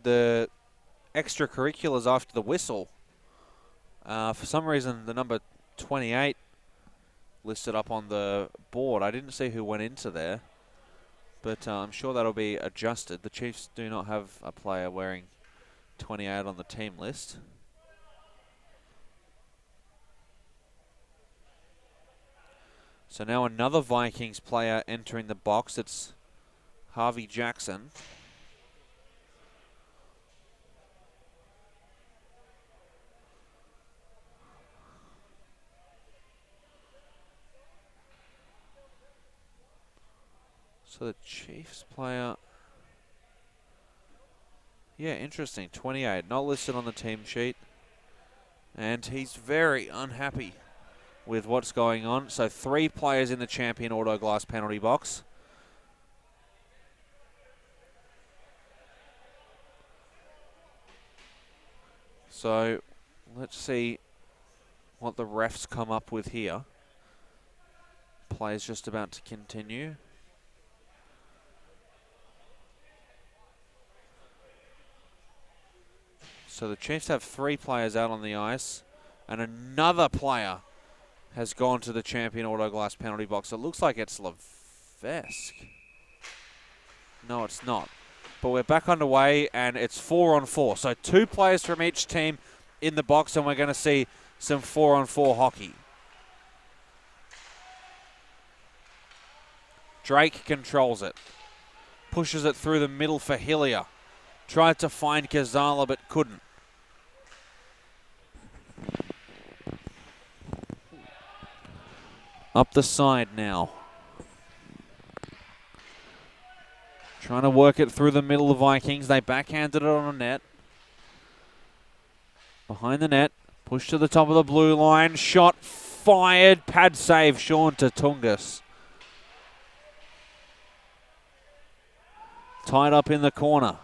the extracurriculars after the whistle. For some reason, the number 28 listed up on the board. I didn't see who went into there, but I'm sure that'll be adjusted. The Chiefs do not have a player wearing 28 on the team list. So now another Vikings player entering the box. It's Harvey Jackson. So the Chiefs player, yeah, interesting, 28, not listed on the team sheet. And he's very unhappy with what's going on. So 3 players in the Champion Auto Glass penalty box. So let's see what the refs come up with here. Play's just about to continue. So the Chiefs have 3 players out on the ice, and another player has gone to the Champion Auto Glass penalty box. It looks like it's Levesque. No, it's not. But we're back underway, and it's 4-on-4. So 2 players from each team in the box, and we're going to see some 4-on-4 hockey. Drake controls it. Pushes it through the middle for Hillier. Tried to find Kazala, but couldn't. Up the side now. Trying to work it through the middle of Vikings. They backhanded it on a net. Behind the net. Push to the top of the blue line. Shot fired. Pad save. Sean Tatungas. Tied up in the corner.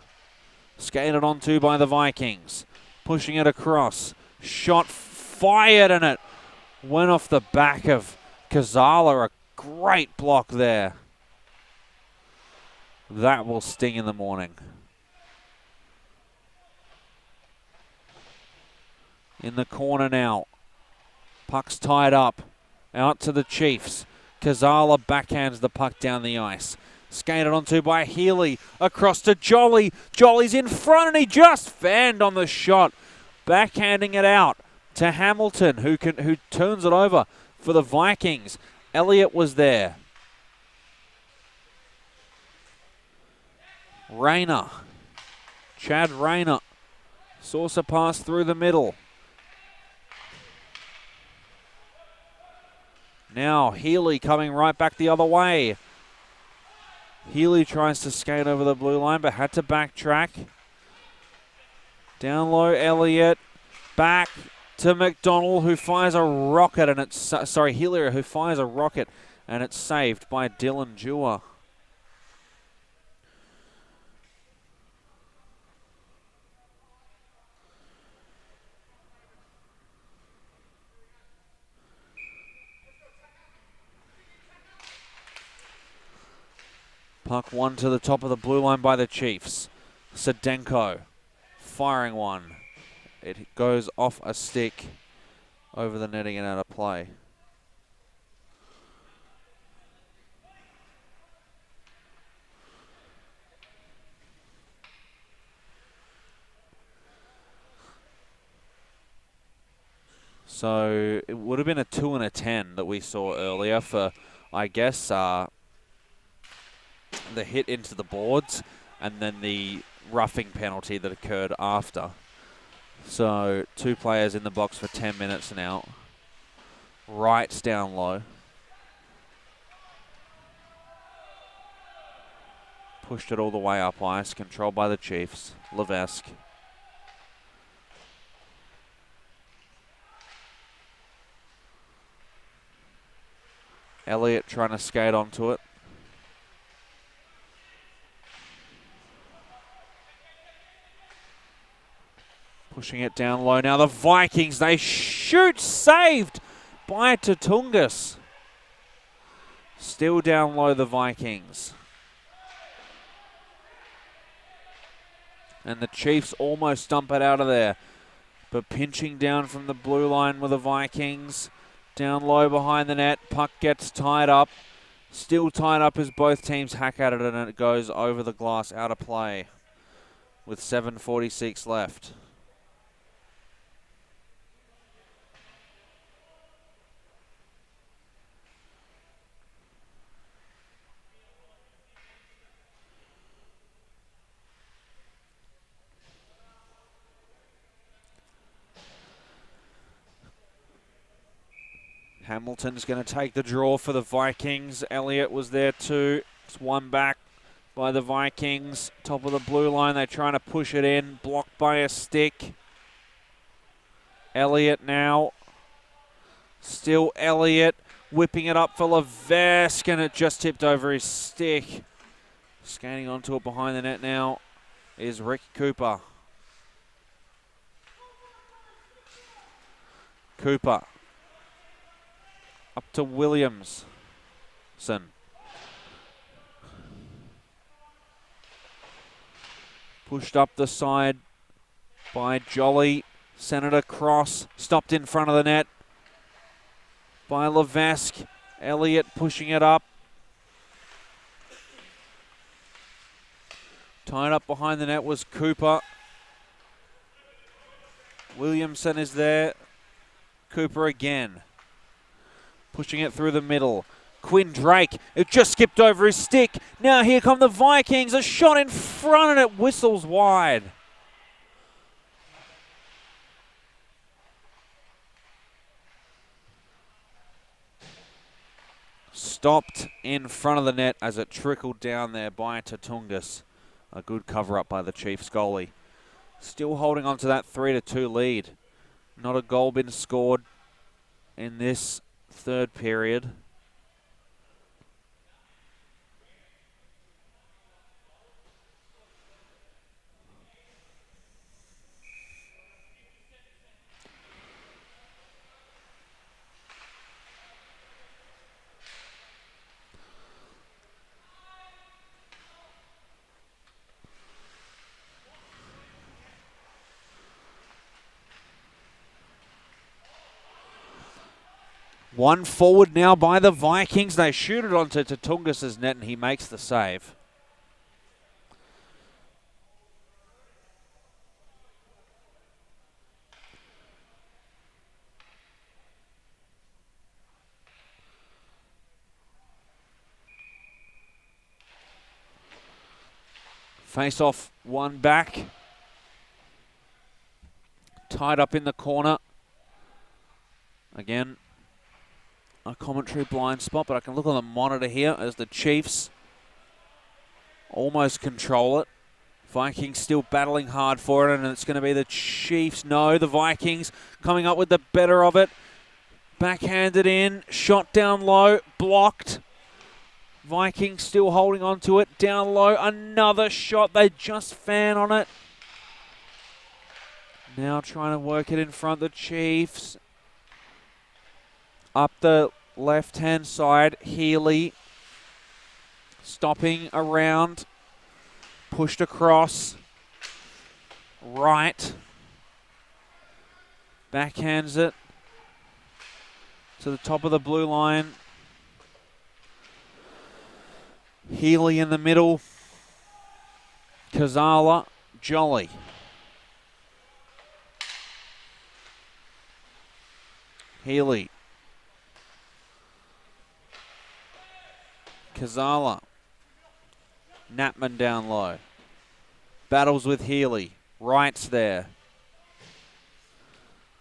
Skated onto by the Vikings. Pushing it across. Shot fired, and it went off the back of Kazala. A great block there. That will sting in the morning. In the corner now. Puck's tied up. Out to the Chiefs. Kazala backhands the puck down the ice. Skated onto by Healy. Across to Jolly. Jolly's in front, and he just fanned on the shot. Backhanding it out to Hamilton, who turns it over for the Vikings. Elliott was there. Rayner. Chad Rayner. Saucer pass through the middle. Now Healy coming right back the other way. Healy tries to skate over the blue line, but had to backtrack. Down low, Elliott. Back to McDonald, who fires a rocket, and it's Hillier, who fires a rocket, and it's saved by Dylan Dewar. Puck one to the top of the blue line by the Chiefs. Sedenko firing one. It goes off a stick over the netting and out of play. So it would have been a 2 and a 10 that we saw earlier for, I guess, the hit into the boards and then the roughing penalty that occurred after. So 2 players in the box for 10 minutes now. Wright's down low. Pushed it all the way up ice, controlled by the Chiefs. Levesque. Elliott trying to skate onto it. Pushing it down low. Now the Vikings, they shoot, saved by Tatungas. Still down low, the Vikings. And the Chiefs almost dump it out of there. But pinching down from the blue line with the Vikings. Down low behind the net. Puck gets tied up. Still tied up as both teams hack at it, and it goes over the glass, out of play with 7:46 left. Hamilton's going to take the draw for the Vikings. Elliott was there too. It's one back by the Vikings. Top of the blue line. They're trying to push it in. Blocked by a stick. Elliott now. Still Elliott. Whipping it up for Levesque, and it just tipped over his stick. Skating onto it behind the net now is Rick Cooper. Cooper. Up to Williamson. Pushed up the side by Jolly. Sent it across. Stopped in front of the net by Levesque. Elliott pushing it up. Tied up behind the net was Cooper. Williamson is there. Cooper again. Pushing it through the middle. Quinn Drake. It just skipped over his stick. Now here come the Vikings. A shot in front and it whistles wide. Stopped in front of the net as it trickled down there by Tatungas. A good cover up by the Chiefs goalie. Still holding on to that 3-2 lead. Not a goal been scored in this third period. One forward now by the Vikings. They shoot it onto Tatungas' net and he makes the save. Face off, one back. Tied up in the corner. Again, a commentary blind spot, but I can look on the monitor here as the Chiefs almost control it. Vikings still battling hard for it, and it's going to be the Chiefs. No, the Vikings coming up with the better of it. Backhanded in, shot down low, blocked. Vikings still holding on to it, down low, another shot. They just fan on it. Now trying to work it in front, the Chiefs. Up the left-hand side, Healy stopping around, pushed across, right, backhands it to the top of the blue line. Healy in the middle, Kazala, Jolly. Healy. Kazala. Natman down low. Battles with Healy. Wright's there.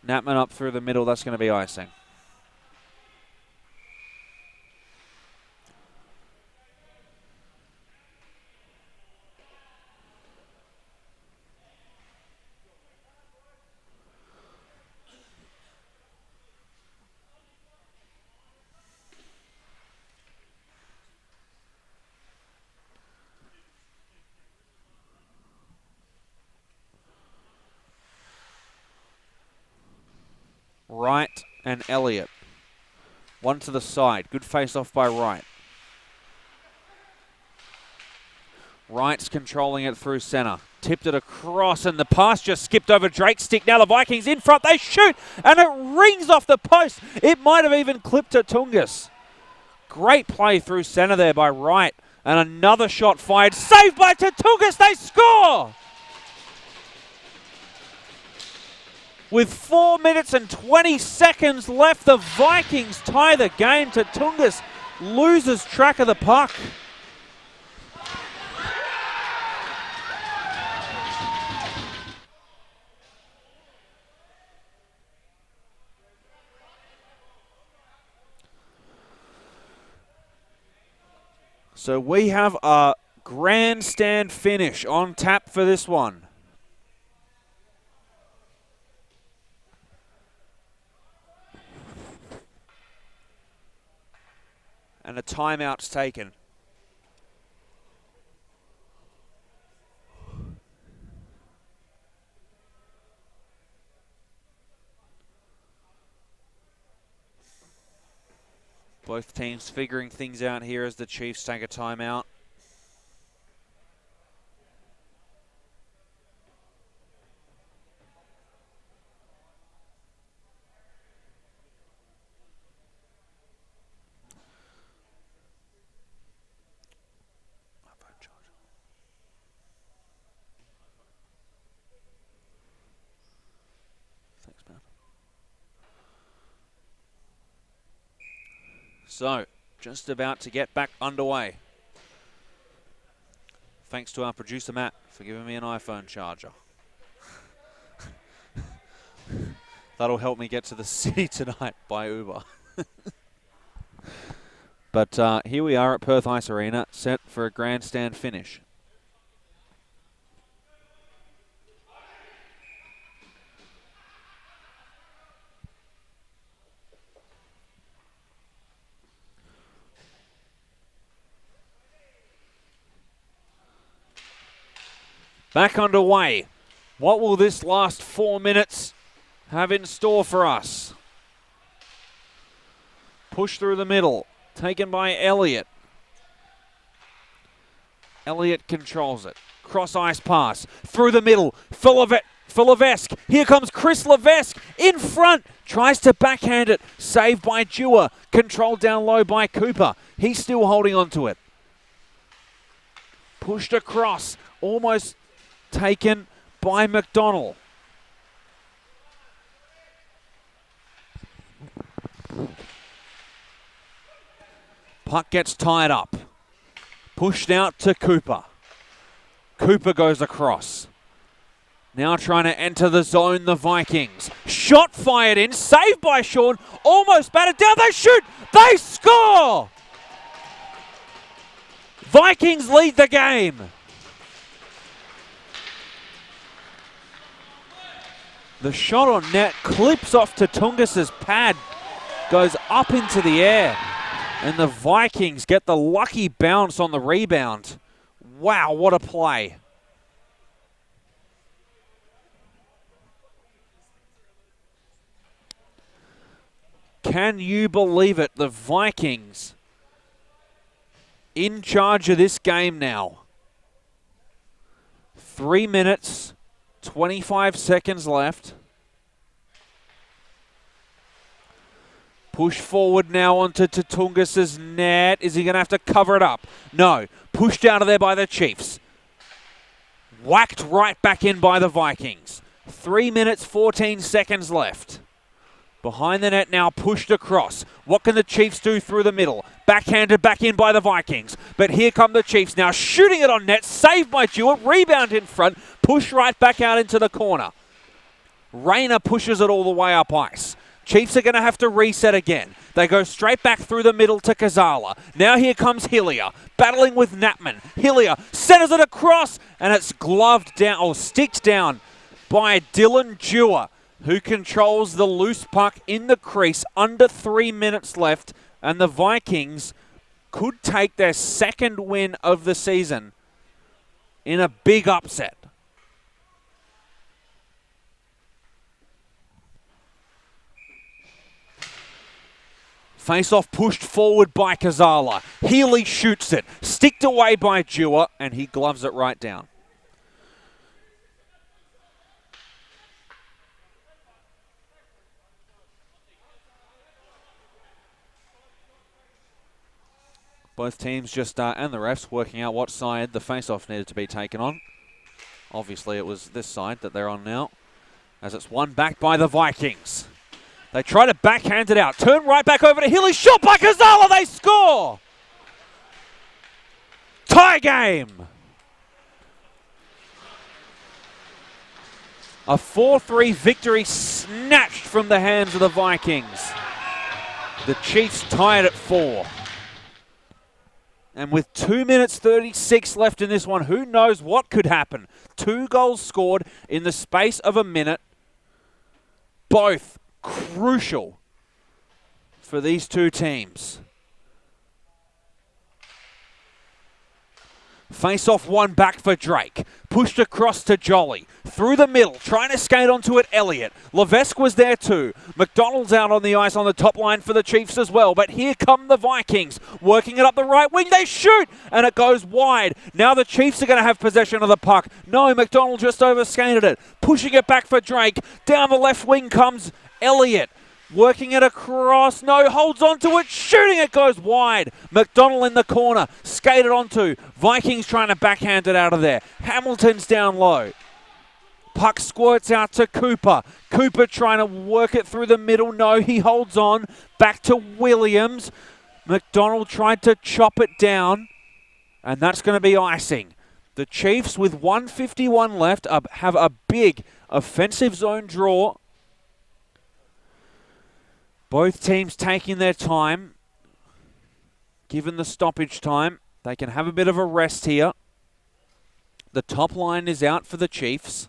Natman up through the middle. That's going to be icing. Wright and Elliott. One to the side. Good face-off by Wright. Wright's controlling it through centre. Tipped it across, and the pass just skipped over Drake's stick. Now the Vikings in front. They shoot, and it rings off the post. It might have even clipped to Tungus. Great play through centre there by Wright. And another shot fired. Saved by Tatungus. They score! With 4 minutes and 20 seconds left, the Vikings tie the game. Tatungus loses track of the puck. So we have a grandstand finish on tap for this one. And a timeout's taken. Both teams figuring things out here as the Chiefs take a timeout. Thanks, man. So, just about to get back underway. Thanks to our producer, Matt, for giving me an iPhone charger. That'll help me get to the city tonight by Uber. But here we are at Perth Ice Arena, set for a grandstand finish. Back underway. What will this last 4 minutes have in store for us? Push through the middle. Taken by Elliott. Elliott controls it. Cross ice pass. Through the middle. For Levesque. Here comes Chris Levesque. In front. Tries to backhand it. Saved by Dewar. Controlled down low by Cooper. He's still holding on to it. Pushed across. Almost taken by McDonald. Puck gets tied up. Pushed out to Cooper. Cooper goes across. Now trying to enter the zone, the Vikings. Shot fired in, saved by Sean. Almost batted down, they shoot! They score! Vikings lead the game. The shot on net clips off Tatungus's pad, goes up into the air, and the Vikings get the lucky bounce on the rebound. Wow, what a play. Can you believe it? The Vikings in charge of this game now. 3 minutes, 25 seconds left. Push forward now onto Tatungus's net. Is he going to have to cover it up? No. Pushed out of there by the Chiefs. Whacked right back in by the Vikings. 3 minutes, 14 seconds left. Behind the net now, pushed across. What can the Chiefs do through the middle? Backhanded back in by the Vikings. But here come the Chiefs now, shooting it on net. Saved by Jewett. Rebound in front. Push right back out into the corner. Rayner pushes it all the way up ice. Chiefs are going to have to reset again. They go straight back through the middle to Kazala. Now here comes Hillier, battling with Knappman. Hillier centers it across, and it's gloved down, or sticked down by Dylan Dewar, who controls the loose puck in the crease. Under 3 minutes left, and the Vikings could take their second win of the season in a big upset. Face-off pushed forward by Kazala. Healy shoots it. Sticked away by Dewar, and he gloves it right down. Both teams just, and the refs, working out what side the face-off needed to be taken on. Obviously, it was this side that they're on now, as it's won back by the Vikings. They try to backhand it out. Turn right back over to Hilly. Shot by Kazala. They score! Tie game! A 4-3 victory snatched from the hands of the Vikings. The Chiefs tied at 4. And with 2 minutes 36 left in this one, who knows what could happen. 2 goals scored in the space of a minute. Both crucial for these two teams. Face-off one back for Drake. Pushed across to Jolly. Through the middle, trying to skate onto it, Elliott. Levesque was there too. McDonald's out on the ice on the top line for the Chiefs as well. But here come the Vikings. Working it up the right wing. They shoot! And it goes wide. Now the Chiefs are going to have possession of the puck. No, McDonald just overskated it. Pushing it back for Drake. Down the left wing comes Elliott. Working it across. No, holds onto it. Shooting it goes wide. McDonald in the corner. Skated onto. Vikings trying to backhand it out of there. Hamilton's down low. Puck squirts out to Cooper. Cooper trying to work it through the middle. No, he holds on. Back to Williams. McDonald tried to chop it down. And that's going to be icing. The Chiefs, with 1:51 left, have a big offensive zone draw. Both teams taking their time. Given the stoppage time, they can have a bit of a rest here. The top line is out for the Chiefs.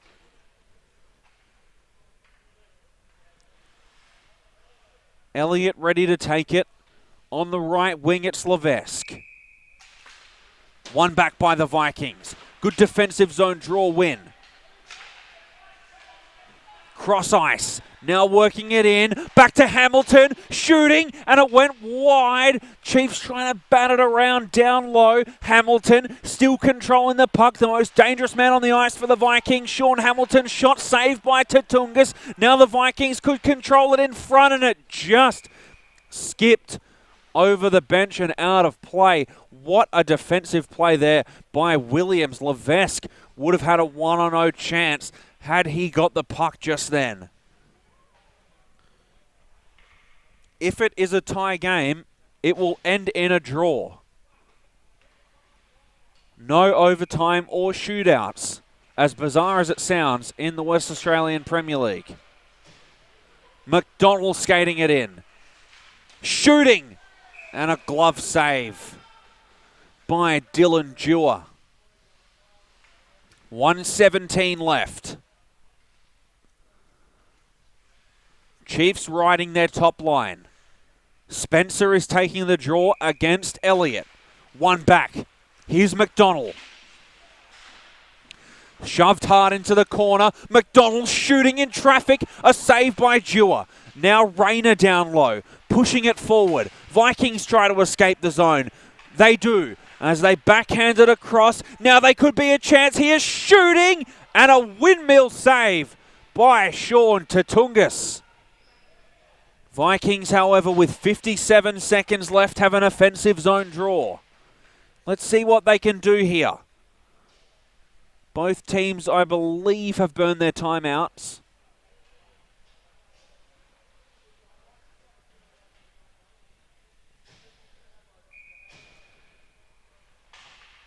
Elliott ready to take it. On the right wing, it's Levesque. One back by the Vikings. Good defensive zone draw win. Cross ice. Now working it in. Back to Hamilton. Shooting. And it went wide. Chiefs trying to bat it around down low. Hamilton still controlling the puck. The most dangerous man on the ice for the Vikings. Sean Hamilton. Shot saved by Tatungas. Now the Vikings could control it in front. And it just skipped over the bench and out of play. What a defensive play there by Williams. Levesque would have had a 1-0 chance had he got the puck just then. If it is a tie game, it will end in a draw. No overtime or shootouts, as bizarre as it sounds, in the West Australian Premier League. McDonald skating it in. Shooting! And a glove save by Dylan Dewar. 1:17 left. Chiefs riding their top line. Spencer is taking the draw against Elliott. One back. Here's McDonald. Shoved hard into the corner. McDonald shooting in traffic. A save by Dewar. Now Rayner down low. Pushing it forward. Vikings try to escape the zone. They do. As they backhand it across. Now they could be a chance here. Shooting. And a windmill save by Sean Tatungas. Vikings, however, with 57 seconds left, have an offensive zone draw. Let's see what they can do here. Both teams, I believe, have burned their timeouts.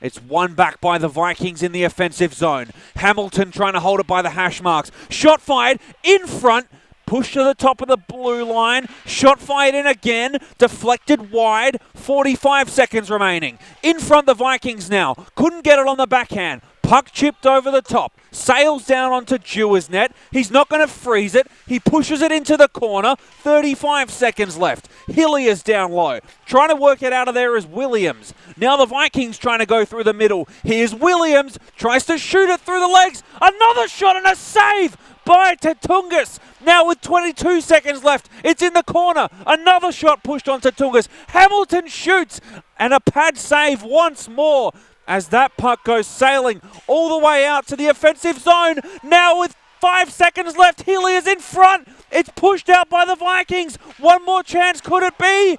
It's one back by the Vikings in the offensive zone. Hamilton trying to hold it by the hash marks. Shot fired in front. Push to the top of the blue line. Shot fired in again. Deflected wide. 45 seconds remaining. In front the Vikings now. Couldn't get it on the backhand. Puck chipped over the top. Sails down onto Dewar's net. He's not going to freeze it. He pushes it into the corner. 35 seconds left. Hillier's down low. Trying to work it out of there is Williams. Now the Vikings trying to go through the middle. Here's Williams. Tries to shoot it through the legs. Another shot and a save by Tatungas. Now with 22 seconds left, it's in the corner. Another shot pushed on Tatungas. Hamilton shoots and a pad save once more as that puck goes sailing all the way out to the offensive zone. Now with 5 seconds left, Hillier's in front. It's pushed out by the Vikings. One more chance, could it be?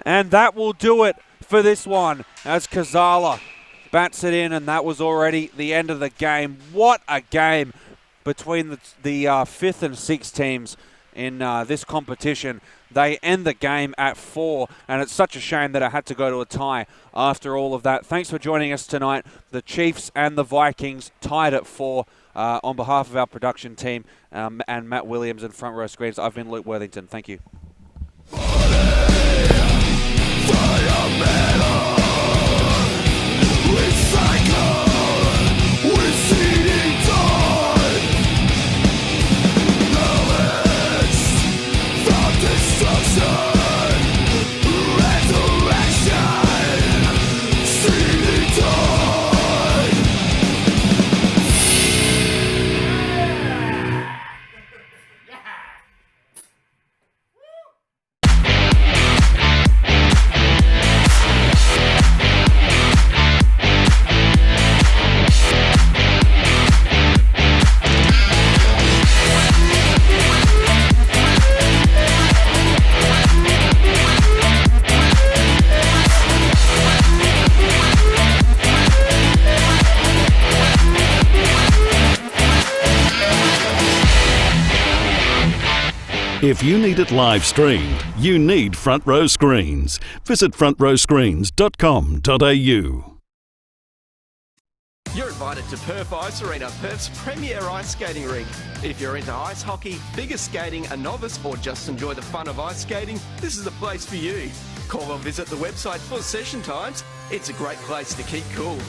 And that will do it for this one as Kazala bats it in, and that was already the end of the game. What a game between the 5th and 6th teams in this competition. They end the game at 4, and it's such a shame that it had to go to a tie after all of that. Thanks for joining us tonight. The Chiefs and the Vikings tied at 4. On behalf of our production team and Matt Williams and Front Row Screens, I've been Luke Worthington. Thank you. If you need it live streamed, you need Front Row Screens. Visit frontrowscreens.com.au. You're invited to Perth Ice Arena, Perth's premier ice skating rink. If you're into ice hockey, figure skating, a novice, or just enjoy the fun of ice skating, this is the place for you. Call or visit the website for session times. It's a great place to keep cool.